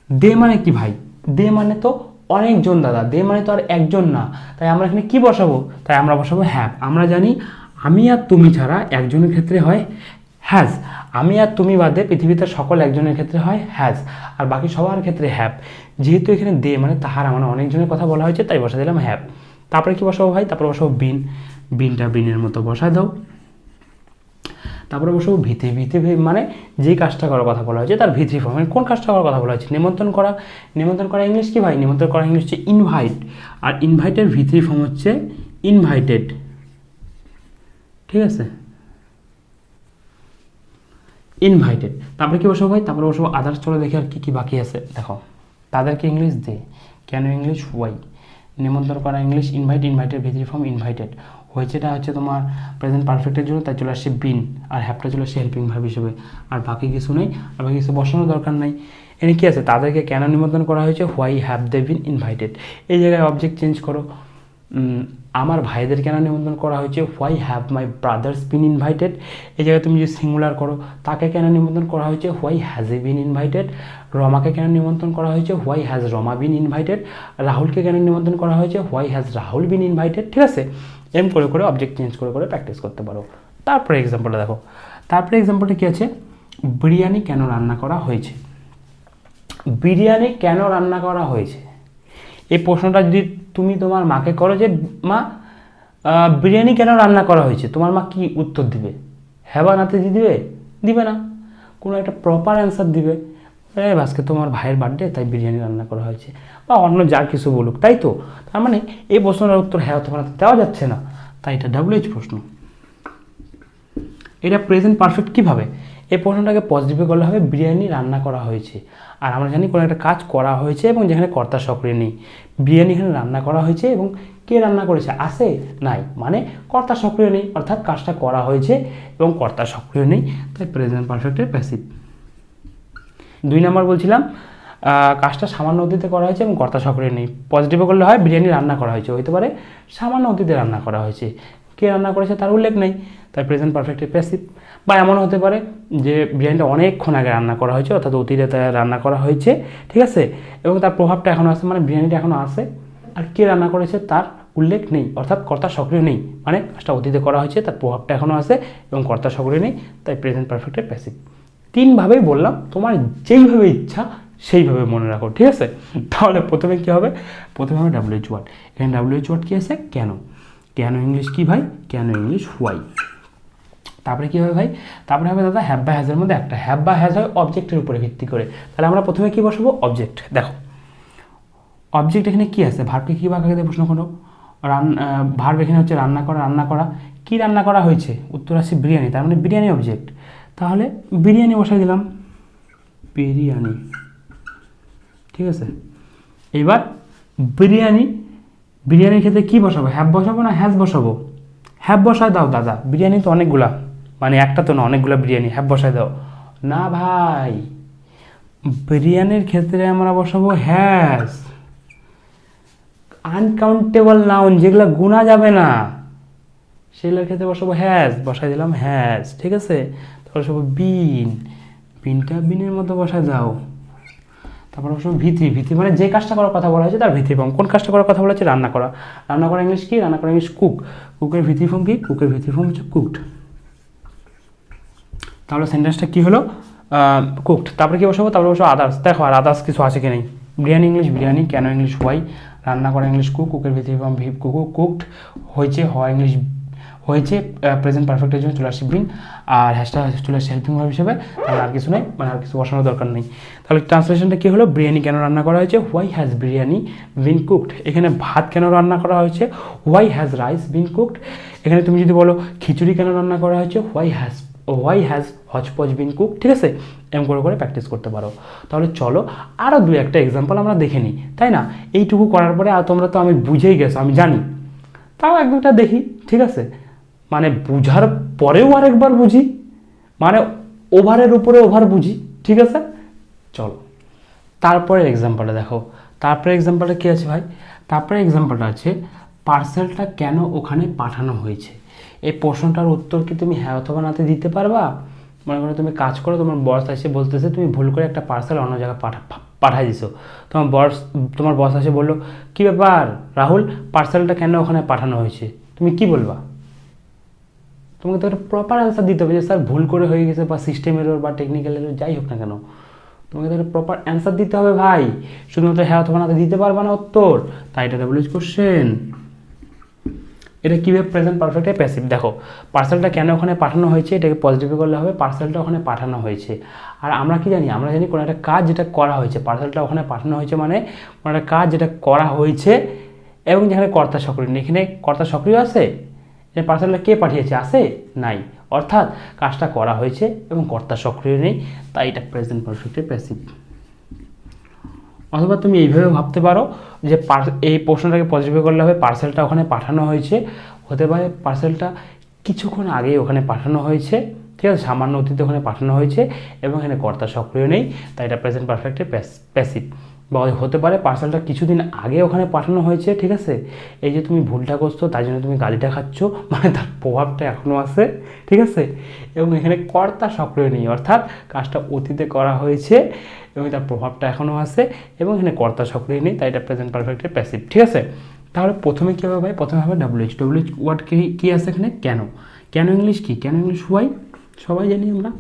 A: দে মানে কি ভাই? দে মানে তো অনেকজন দাদা, দে মানে তো আর একজন না। তাই আমরা এখানে কি বসাবো? তাই আমরা বসাবো হ্যাভ। আমরা জানি আমি আর তুমি ছাড়া একজনের ক্ষেত্রে হয় হ্যাজ। আমি আর তুমি বাদে পৃথিবীতে সকল একজনের ক্ষেত্রে হয় হ্যাজ, আর বাকি সবার ক্ষেত্রে হ্যাভ। যেহেতু এখানে দে মানে তাহারা, মানে অনেকজনের কথা বলা হয়েছে, তাই বসা দিলাম হ্যাভ। তারপরে কি বসাবো ভাই? তারপরে বসাবো বিন। বিনটা বিনের মতো বসায় দাও। তারপরে বসাবো ভিত্তি। ভিত্তি মানে যেই কাজটা করার কথা বলা হয়েছে তার ভিত্তি ফর্ম, মানে কোন কাজটা করার কথা বলা হয়েছে? নিমন্ত্রণ করা। নিমন্ত্রণ করা ইংলিশ কি ভাই? নিমন্ত্রণ করা ইংলিশ হচ্ছে ইনভাইট, আর ইনভাইটের ভিত্তি ফর্ম হচ্ছে ইনভাইটেড। ঠিক আছে, ইনভাইটেড। তারপরে কি বসাবো ভাই? তারপরে বসাবো আদার্স। চলো দেখি আর কি কি বাকি আছে। দেখো তাদেরকে ইংলিশ দে, কেন ইংলিশ ওয়াই, নিমন্ত্রণ করা ইংলিশ ইনভাইট, ইনভাইটেড ভিত্তি ফর্ম ইনভাইটেড। হয়েছেটা হচ্ছে তোমার প্রেজেন্ট পারফেক্টের জন্য, তাই চলে আসছে বিন, আর হ্যাভটা চলে আসছে হেল্পিং ভার্ব হিসেবে। আর বাকি কিছু নেই, আর বাকি কিছু বসানোর দরকার নাই। এখানে কি আছে? তাদেরকে কেন নিমন্ত্রণ করা হয়েছে? Why have they been invited. এই জায়গায় অবজেক্ট চেঞ্জ করো। আমার ভাইদের কেন নিমন্ত্রণ করা হয়েছে? Why have my brothers been invited. এই জায়গায় তুমি যদি সিঙ্গুলার করো, তাকে কেন নিমন্ত্রণ করা হয়েছে? Why has a been invited. রমাকে কেন নিমন্ত্রণ করা হয়েছে? Why has Rama been invited. রাহুলকে কেন নিমন্ত্রণ করা হয়েছে? Why has Rahul been invited. ঠিক আছে, এম করে করে অবজেক্ট চেঞ্জ করে করে প্র্যাকটিস করতে পারো। তারপরে এক্সাম্পলটা দেখো, তারপরে এক্সাম্পলটা কী আছে, বিরিয়ানি কেন রান্না করা হয়েছে। বিরিয়ানি কেন রান্না করা হয়েছে, এই প্রশ্নটা যদি তুমি তোমার মাকে করো যে মা বিরিয়ানি কেন রান্না করা হয়েছে, তোমার মা কি উত্তর দিবে? হ্যাঁ বা নাতে দিবে? দিবে না, কোনো একটা প্রপার অ্যান্সার দিবে, আজকে তোমার ভাইয়ের বার্থডে তাই বিরিয়ানি রান্না করা হয়েছে, বা অন্য যার কিছু বলুক, তাই তো। তার মানে এই প্রশ্নটার উত্তর হ্যাঁ অথবা নাতে দেওয়া যাচ্ছে না, তাই এটা WH প্রশ্ন। এটা প্রেজেন্ট পারফেক্ট কীভাবে, এই প্রশ্নটাকে পজিটিভে করলে হবে বিরিয়ানি রান্না করা হয়েছে। আর আমরা জানি কোনো একটা কাজ করা হয়েছে এবং যেখানে কর্তা সক্রিয় নেই, বিরিয়ানি এখানে রান্না করা হয়েছে এবং কে রান্না করেছে, আছে নাই, মানে কর্তা সক্রিয় নেই, অর্থাৎ কাজটা করা হয়েছে এবং কর্তা সক্রিয় নেই, তাই প্রেজেন্ট পারফেক্টের প্যাসিভ। 2 নম্বর বলছিলাম কাজটা সামান্য অতীতে করা হয়েছে এবং কর্তা সক্রিয় নেই, পজিটিভে করলে হয় বিরিয়ানি রান্না করা হয়েছে, হতে পারে সামান্য অতীতে রান্না করা হয়েছে, কে রান্না করেছে তার উল্লেখ নেই, তাই প্রেজেন্ট পারফেক্টের প্যাসিভ। বা এমন হতে পারে যে বিরিয়ানিটা অনেকক্ষণ আগে রান্না করা হয়েছে, অর্থাৎ অতীতে রান্না করা হয়েছে, ঠিক আছে, এবং তার প্রভাবটা এখনও আছে, মানে বিরিয়ানিটা এখনও আছে, আর কে রান্না করেছে তার উল্লেখ নেই, অর্থাৎ কর্তা সক্রিয় নেই, মানে কাজটা অতীতে করা হয়েছে, তার প্রভাবটা এখনও আছে এবং কর্তা সক্রিয় নেই, তাই প্রেজেন্ট পারফেক্টের প্যাসিভ। 3ভাবেই বললাম, তোমার যেইভাবে ইচ্ছা সেইভাবে মনে রাখো, ঠিক আছে। তাহলে প্রথমে কী হবে, প্রথমে হবে WH ওয়ার্ড, এখানে WH ওয়ার্ড কী আছে, কেন, কেন ইংলিশ কী ভাই, কেন ইংলিশ হোয়াই। তারপরে কী হবে ভাই, তারপরে হবে দাদা হ্যাভ বা হ্যাজের মধ্যে একটা, হ্যাভ বা হ্যাজ হয় অবজেক্টের উপরে ভিত্তি করে, তাহলে আমরা প্রথমে কী বসাবো, অবজেক্ট। দেখো অবজেক্ট এখানে কী আছে, ভার্বকে কী ভাগে দিয়ে প্রশ্ন করো, ভার্ব এখানে হচ্ছে রান্না করা, রান্না করা, কী রান্না করা হয়েছে, উত্তর আসছে বিরিয়ানি, তার মানে বিরিয়ানি অবজেক্ট, তাহলে বিরিয়ানি বসাই দিলাম, বিরিয়ানি, ঠিক আছে। এবার বিরিয়ানি, বিরিয়ানির ক্ষেত্রে কী বসাবো, হ্যাভ বসাবো না হ্যাজ বসাবো, হ্যাভ বসায় দাও দাদা, বিরিয়ানি তো অনেকগুলা, মানে একটা তো না অনেকগুলো বিরিয়ানি, হ্যাভ বসায় দাও না ভাই, বিরিয়ানির ক্ষেত্রে আমরা বসাবো হ্যাজ, আনকাউন্টেবল নাউন যেগুলো গুণা যাবে না সেগুলোর ক্ষেত্রে বসাবো হ্যাজ, বসাই দিলাম হ্যাজ, ঠিক আছে। তারপর বসাবো বিন, বিনটা বিনের মতো বসায় দাও, তারপর বসাবো ভিত্রি, ভিত্রি মানে যে কাজটা করার কথা বলা হয়েছে তার ভিত্রি ফর্ম, কোন কাজটা করার কথা বলা হচ্ছে, রান্না করা, রান্না করা ইংলিশ কি, রান্না করা ইংলিশ কুক, কুকের ভিত্রি ফর্ম কি, কুকের ভিত্রি ফর্ম হচ্ছে কুকড। তাহলে সেন্টেন্সটা কী হলো, কুকড। তারপরে কী বসাবো, তারপরে বসাবো আদার্স, দেখো আর আদার্স কিছু আছে কি নেই, বিরিয়ানি ইংলিশ বিরিয়ানি, কেন ইংলিশ হোয়াই, রান্না করা ইংলিশ কুক, কুকের ভিত্রি ফর্ম কুকড, হয়েছে হওয়া ইংলিশ হয়েছে, প্রেজেন্ট পারফেক্টের জন্য চলে আসছে বিন, আর হ্যাশটা চলে আসছে হেল্পিং ভার্ব হিসেবে, তাহলে আর কিছু নেই, মানে আর কিছু বসানোর দরকার নেই। তাহলে ট্রান্সলেশনটা কী হলো, বিরিয়ানি কেন রান্না করা হয়েছে, why has biryani been cooked, এখানে ভাত কেন রান্না করা হয়েছে, why has rice been cooked, এখানে তুমি যদি বলো খিচুড়ি কেন রান্না করা হয়েছে, why has hotchpotch been cook, ঠিক আছে। এম করে করে প্র্যাকটিস করতে পারো। তাহলে চলো আরও 2-1টা এক্সাম্পল আমরা দেখে নিই, তাই না, এইটুকু করার পরে আর তোমরা তো আমি বুঝেই গেছো আমি জানি, তাও 1-2টা দেখি, ঠিক আছে, মানে বুঝার পরেও আরেকবার বুঝি, মানে ওভারের উপরে ওভার বুঝি, ঠিক আছে। চলো তারপরে এক্সাম্পলটা দেখো, তারপরে এক্সাম্পলটা কী আছে ভাই, তারপরে এক্সাম্পলটা আছে পার্সেলটা কেন ওখানে পাঠানো হয়েছে। এই প্রশ্নটার উত্তর কি তুমি হ্যাঁ অথবা নাতে দিতে পারবা? মনে করো তুমি কাজ করো, তোমার বস এসে বলতেছে তুমি ভুল করে একটা পার্সেল অন্য জায়গায় পাঠাই দিছো, তোমার বস এসে বললো কী ব্যাপার রাহুল, পার্সেলটা কেন ওখানে পাঠানো হয়েছে, তুমি কি বলবা? তোমাকে তো একটা প্রপার অ্যান্সার দিতে হবে যে স্যার ভুল করে হয়ে গেছে, বা সিস্টেম এরর বা টেকনিক্যাল এরর যাই হোক না কেন, তোমাকে তো একটা প্রপার অ্যান্সার দিতে হবে ভাই, শুধুমাত্র হ্যাঁ অথবা নাতে দিতে পারবা না উত্তর, তাই এটা WH কোশ্চেন। এটা কীভাবে প্রেজেন্ট পারফেক্টে প্যাসিভ, দেখো পার্সেলটা কেন ওখানে পাঠানো হয়েছে, এটাকে পজিটিভে করলে হবে পার্সেলটা ওখানে পাঠানো হয়েছে। আর আমরা কি জানি, আমরা জানি কোনো একটা কাজ যেটা করা হয়েছে, পার্সেলটা ওখানে পাঠানো হয়েছে মানে কোনো একটা কাজ যেটা করা হয়েছে এবং যেখানে কর্তা সক্রিয় নেই, এখানে কর্তা সক্রিয় আছে, এই পার্সেলটা কে পাঠিয়েছে, আছে নাই, অর্থাৎ কাজটা করা হয়েছে এবং কর্তা সক্রিয় নেই, তাই এটা প্রেজেন্ট পারফেক্টে প্যাসিভ। অথবা তুমি এইভাবে ভাবতে পারো যে এই প্রশ্নটাকে পজিটিভ করলে হবে পার্সেলটা ওখানে পাঠানো হয়েছে, হতে পারে পার্সেলটা কিছুক্ষণ আগেই ওখানে পাঠানো হয়েছে, ঠিক আছে, সামান্য অতীতে ওখানে পাঠানো হয়েছে এবং এখানে কর্তা সক্রিয় নেই, তাই এটা প্রেজেন্ট পারফেক্টে প্যাসিভ। বা হতে পারে পার্সেলটা কিছুদিন আগে ওখানে পাঠানো হয়েছে, ঠিক আছে, এই যে তুমি ভুলটা করছো তাই জন্য তুমি গালিটা খাচ্ছ, মানে তার প্রভাবটা এখনও আছে, ঠিক আছে, এবং এখানে কর্তা সক্রিয় নেই, অর্থাৎ কাজটা অতীতে করা হয়েছে এবং তার প্রভাবটা এখনও আছে এবং এখানে কর্তা সক্রিয় নেই, তাই এটা প্রেজেন্ট পারফেক্টে প্যাসিভ, ঠিক আছে। তাহলে প্রথমে কী হবে ভাই, প্রথমে হবে WH ওয়ার্ড কী আছে এখানে, কেন, কেন ইংলিশ কি, কেন ইংলিশ হোয়াই সবাই জানি আমরা।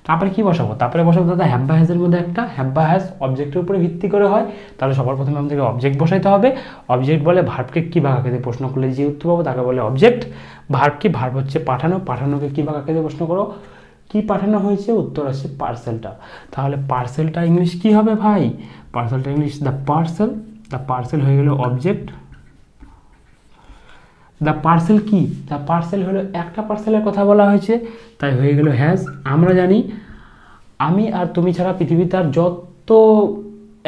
A: তারপরে কি বসাবো, তারপরে বসাবো দাদা হ্যাভ বা হ্যাজের মধ্যে একটা, হ্যাভ বা হ্যাজ অবজেক্টের উপরে ভিত্তি করে হয়, তাহলে সবার প্রথমে আমাদেরকে অবজেক্ট বসাইতে হবে। অবজেক্ট বলে ভার্বকে কী ভাগ আকারে প্রশ্ন করলে যে উত্তর পাবো তাকে বলে অবজেক্ট। ভার্ব কি, ভার্ব হচ্ছে পাঠানো, পাঠানোকে কী ভাগ আকারে প্রশ্ন করো, কি পাঠানো হয়েছে, উত্তর আসছে পার্সেলটা। তাহলে পার্সেলটা ইংলিশ কি হবে ভাই, পার্সেলটা English the parcel, the parcel হয়ে গেল অবজেক্ট। দ্য পার্সেল কি, দ্য পার্সেল হলো একটা পার্সেলের কথা বলা হয়েছে, তাই হয়ে গেল হ্যাজ। আমরা জানি আমি আর তুমি ছাড়া পৃথিবীতে আর যত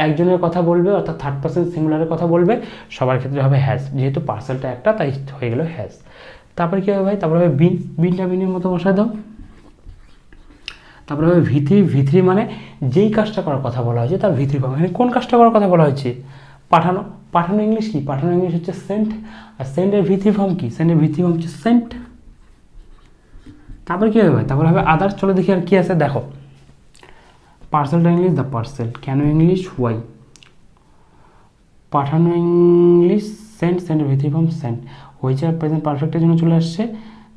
A: একজনের কথা বলবে অর্থাৎ থার্ড পার্সন সিঙ্গুলারের কথা বলবে সবার ক্ষেত্রে হবে হ্যাজ, যেহেতু পার্সেলটা একটা তাই হয়ে গেল হ্যাজ। তারপরে কী হবে ভাই, তারপরে হবে বিন, বিনটা বিনের মতো বসায় দাও। তারপরে হবে V3 মানে যেই কাজটা করার কথা বলা হয়েছে তার V3 ফর্ম। এখানে কোন কাজটা করার কথা বলা হয়েছে, পাঠানো, পাঠানো ইংলিশ কি, পাঠানো ইংলিশ হচ্ছে সেন্ট, আর সেন্টের V3 ফর্ম কি, সেন্টের V3 ফর্ম হচ্ছে সেন্ট। তারপরে কী হবে ভাই, তারপরে হবে আদার্স। চলো দেখি আর কী আছে, দেখো পার্সেলটা ইংলিশ দ্য পার্সেল, কেন ইংলিশ হোয়াই, পাঠানো ইংলিশ সেন্ট, সেন্টের V3 ফর্ম সেন্ট, হয়েছে আর প্রেজেন্ট পারফেক্টের জন্য চলে আসছে,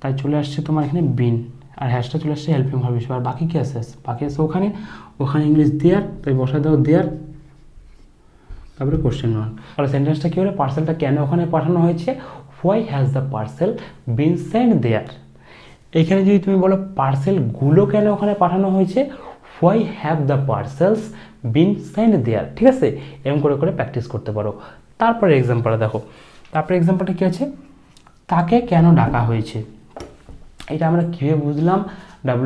A: তাই চলে আসছে তোমার এখানে বিন, আর হ্যাশটা চলে আসছে হেল্পিং ভার্ব হিসেবে। আর বাকি কী আছে, বাকি আছে ওখানে, ওখানে ইংলিশ দেয়ার, তাই বসায় দাও দেয়ার। তারপরে কোশ্চেন মার্ক। তাহলে সেন্টেন্সটা কী হলো, পার্সেলটা কেন ওখানে পাঠানো হয়েছে, why has the parcel been sent there. এখানে যদি তুমি বলো পার্সেলগুলো কেন ওখানে পাঠানো হয়েছে, why have the parcels been sent there. ঠিক আছে, এরকম করে করে প্র্যাকটিস করতে পারো। তারপরে এক্সাম্পলটা দেখো, তারপরে এক্সাম্পলটা কী আছে, তাকে কেন ডাকা হয়েছে। এটা আমরা কীভাবে বুঝলাম,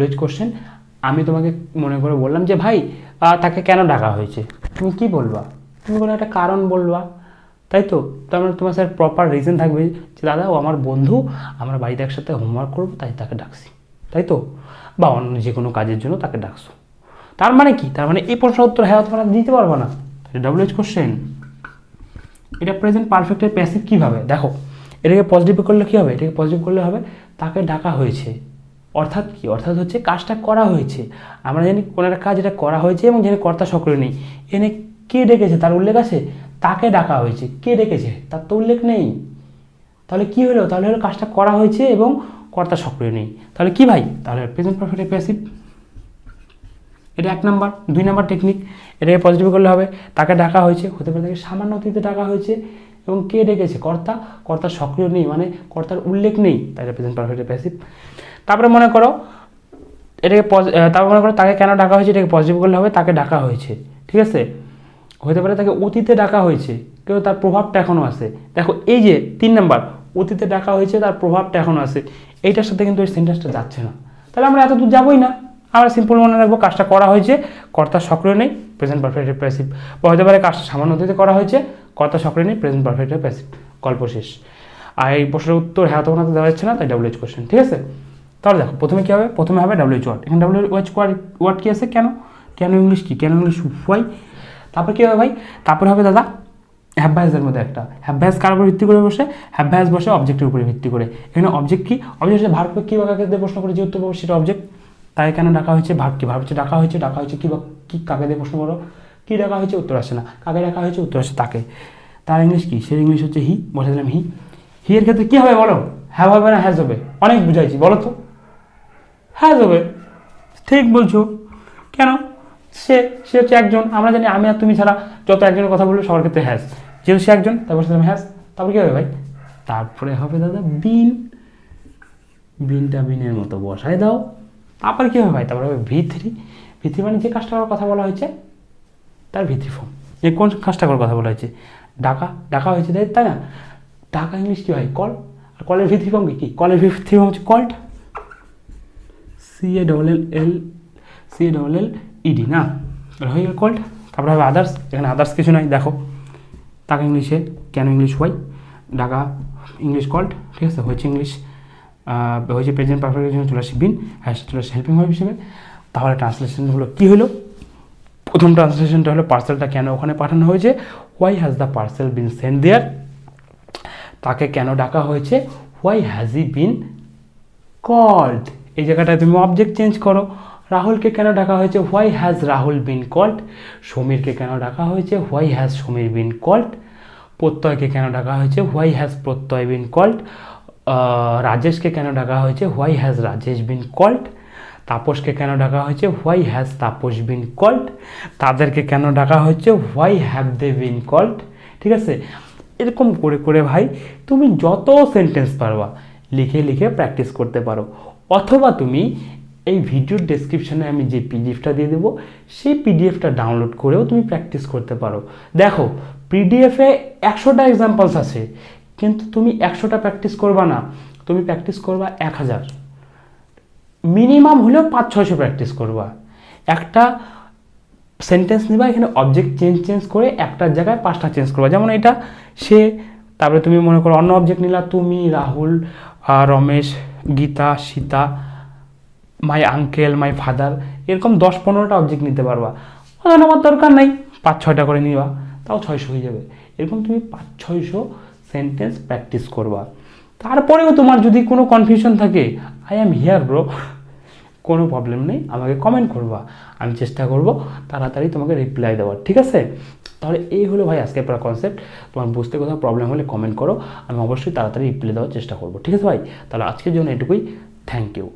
A: WH কোশ্চেন। আমি তোমাকে মনে করে বললাম যে ভাই তাকে কেন ডাকা হয়েছে, তুমি কি বলবা, তুমি কোনো একটা কারণ বলবা, তাই তো। তার মানে তোমার স্যার প্রপার রিজন থাকবে যে দাদা ও আমার বন্ধু, আমরা বাড়িতে একসাথে হোমওয়ার্ক করবো তাই তাকে ডাকছি, তাই তো, বা অন্য যে কোনো কাজের জন্য তাকে ডাকছো। তার মানে কি, তার মানে এই প্রশ্নের উত্তর হ্যাঁ তোমরা দিতে পারবো না, WH কোশ্চেন। এটা প্রেজেন্ট পারফেক্টের প্যাসিভ কীভাবে, দেখো এটাকে পজিটিভ করলে কী হবে, এটাকে পজিটিভ করলে হবে তাকে ডাকা হয়েছে, অর্থাৎ কি, অর্থাৎ হচ্ছে কাজটা করা হয়েছে। আমরা জানি কোনো একটা কাজ এটা করা হয়েছে এবং যেখানে কর্তা সক্রিয় নেই, এনে কে ডেকেছে তার উল্লেখ আছে, তাকে ডাকা হয়েছে, কে ডেকেছে তার তো উল্লেখ নেই। তাহলে কি হলো, তাহলে হলো কাজটা করা হয়েছে এবং কর্তা সক্রিয় নেই, তাহলে কি ভাই, তাহলে প্রেজেন্ট পারফেক্টের প্যাসিভ। এটা 1 নাম্বার। 2 নাম্বার টেকনিক, এটাকে পজিটিভ করলে হবে তাকে ডাকা হয়েছে, হতে পারে তাকে সামান্য অতীতে ডাকা হয়েছে এবং কে ডেকেছে, কর্তা, কর্তার সক্রিয় নেই মানে কর্তার উল্লেখ নেই, তাই এটা প্রেজেন্ট পারফেক্টের প্যাসিভ। তারপরে মনে করো এটাকে তারপর মনে করো তাকে কেন ডাকা হয়েছে, এটাকে পজিটিভ করলে হবে তাকে ডাকা হয়েছে, ঠিক আছে, হতে পারে তাকে অতীতে ডাকা হয়েছে কিন্তু তার প্রভাবটা এখনও আছে। দেখো এই যে 3 নাম্বার, অতীতে ডাকা হয়েছে তার প্রভাবটা এখনও আছে, এইটার সাথে কিন্তু এই সেন্টেন্সটা যাচ্ছে না, তাহলে আমরা এত দূর যাবোই না। আমরা সিম্পল মনে রাখবো কাজটা করা হয়েছে, কর্তা সক্রিয় নেই, প্রেজেন্ট পারফেক্টের প্যাসিভ। বা হতে পারে কাজটা সামান্য অতীতে করা হয়েছে, কর্তা সক্রিয় নেই, প্রেজেন্ট পারফেক্টের প্যাসিভ, গল্প শেষ। আর এই প্রশ্নের উত্তর হ্যাঁ তখন দেওয়া যাচ্ছে না, তাই WH কোশ্চেন, ঠিক আছে। তাহলে দেখো প্রথমে কী হবে, প্রথমে হবে WH ওয়ার্ড, এখানে WH ওয়ার্ড কী আছে, কেন, কেন ইংলিশ কি, কেন ইংলিশ হোয়াই। তারপর কী হবে ভাই, তারপরে হবে দাদা হ্যাভ বা হ্যাজের মধ্যে একটা, হ্যাভ বা হ্যাজ কার উপর ভিত্তি করে বসে, হ্যাভ বা হ্যাজ বসে অবজেক্টের উপরে ভিত্তি করে। এখানে অবজেক্ট কি, অবজেক্ট হচ্ছে ভার্বকে কী বা কাকে দিয়ে প্রশ্ন করে যে উত্তর পাবো সেটা অবজেক্ট। তাই কেন ডাকা হয়েছে, ভার্ব কি, ভার্ব হচ্ছে ডাকা হয়েছে, ডাকা হয়েছে কি বা কী কাকে দিয়ে প্রশ্ন করো, কী ডাকা হয়েছে উত্তর আসে না, কাকে ডাকা হয়েছে উত্তর আসে তাকে। তার ইংলিশ কি, সে ইংলিশ হচ্ছে হি, বসে দিলাম হি। হি এর ক্ষেত্রে কী হবে বলো, হ্যাভ হবে না হ্যাজ হবে, অনেক বুঝাইছি বলো তো, হ্যাজ হবে, ঠিক বলছো। কেন, সে হচ্ছে একজন, আমরা জানি আমি আর তুমি ছাড়া যত একজনের কথা বলবে সবার ক্ষেত্রে হ্যাজ, যেহেতু সে একজন তাই বসে দিলাম হ্যাজ। তারপর কী হবে ভাই, তারপরে হবে দাদা বিন, বিনটা বিনের মতো বসায় দাও। তারপরে কী হবে ভাই, তারপরে হবে V3 মানে যে কাজটা করার কথা বলা হয়েছে তার V3 ফর্ম। এই কোন কাজটা করার কথা বলা হয়েছে, ডাকা হয়েছে, তাই না। ডাকা ইংলিশ কী হয়, কল, আর কলের V3 ফর্ম কি, কলের V3 ফর্ম হচ্ছে কল্ড, CALLED না, হয়ে গেল কল্ড। তারপরে হবে আদার্স, এখানে আদার্স কিছু নাই, দেখো তাকে ইংলিশে কেন ইংলিশ হোয়াই, ডাকা ইংলিশ কল্ড, ঠিক আছে, হয়েছে ইংলিশ, হয়েছে প্রেজেন্ট পারফেক্টের জন্য চলে আসে বিন, হ্যাশ চলে আসে হেল্পিং ভার্ব হিসেবে। তাহলে ট্রান্সলেশন হলো কী হলো, প্রথম ট্রান্সলেশনটা হলো পার্সেলটা কেন ওখানে পাঠানো হয়েছে, why has the parcel been sent there. তাকে কেন ডাকা হয়েছে, why has he been called. এই জায়গাটায় তুমি অবজেক্ট চেঞ্জ করো, রাহুলকে কেন ডাকা হয়েছে, why has Rahul been called. সমীরকে কেন ডাকা হয়েছে, why has Sameer been called. প্রত্যয়কে কেন ডাকা হয়েছে, হোয়াই হ্যাজ প্রত্যয় বিন কল্ড। রাজেশকে কেন ডাকা হয়েছে, why has Rajesh been called. তাপসকে কেন ডাকা হয়েছে, why has Tapas been called. তাদেরকে কেন ডাকা হয়েছে, why have they been called. ঠিক আছে, এরকম করে করে ভাই তুমি যত সেন্টেন্স পারবা লিখে লিখে প্র্যাকটিস করতে পারো, অথবা তুমি এই ভিডিওর ডেসক্রিপশনে আমি যে পিডিএফটা দিয়ে দেবো সেই পিডিএফটা ডাউনলোড করেও তুমি প্র্যাকটিস করতে পারো। দেখো পিডিএফে 100টা এক্সাম্পলস আছে, কিন্তু তুমি 100টা প্র্যাকটিস করবা না, তুমি প্র্যাকটিস করবা 1000, মিনিমাম হলেও 500-600 প্র্যাকটিস করবা। একটা সেন্টেন্স নিবা, এখানে অবজেক্ট চেঞ্জ করে একটার জায়গায় 5টা চেঞ্জ করবা, যেমন এটা সে, তারপরে তুমি মনে করো অন্য অবজেক্ট নিলা, তুমি, Rahul, Ramesh, Gita, Sita, my uncle, my father, এরকম 10-15টা অবজেক্ট নিতে পারবা। আমার দরকার নাই, 5-6টা করে নিবা, তাও 600 হয়ে যাবে। এরকম তুমি 500-600 সেন্টেন্স প্র্যাকটিস করবা। তারপরেও তোমার যদি কোনো কনফিউশন থাকে, আই অ্যাম হিয়ার ব্রো, কোনো প্রবলেম নেই, আমাকে কমেন্ট করবা, আমি চেষ্টা করব তাড়াতাড়ি তোমাকে রিপ্লাই দেওয়ার। ঠিক আছে, তাহলে এই হলো ভাই আজকের পুরো কনসেপ্ট। তোমার বুঝতে কোথাও প্রবলেম হলে কমেন্ট করো, আমি অবশ্যই তাড়াতাড়ি রিপ্লাই দেওয়ার চেষ্টা করবো। ঠিক আছে ভাই, তাহলে আজকের জন্য এটুকুই, থ্যাংক ইউ।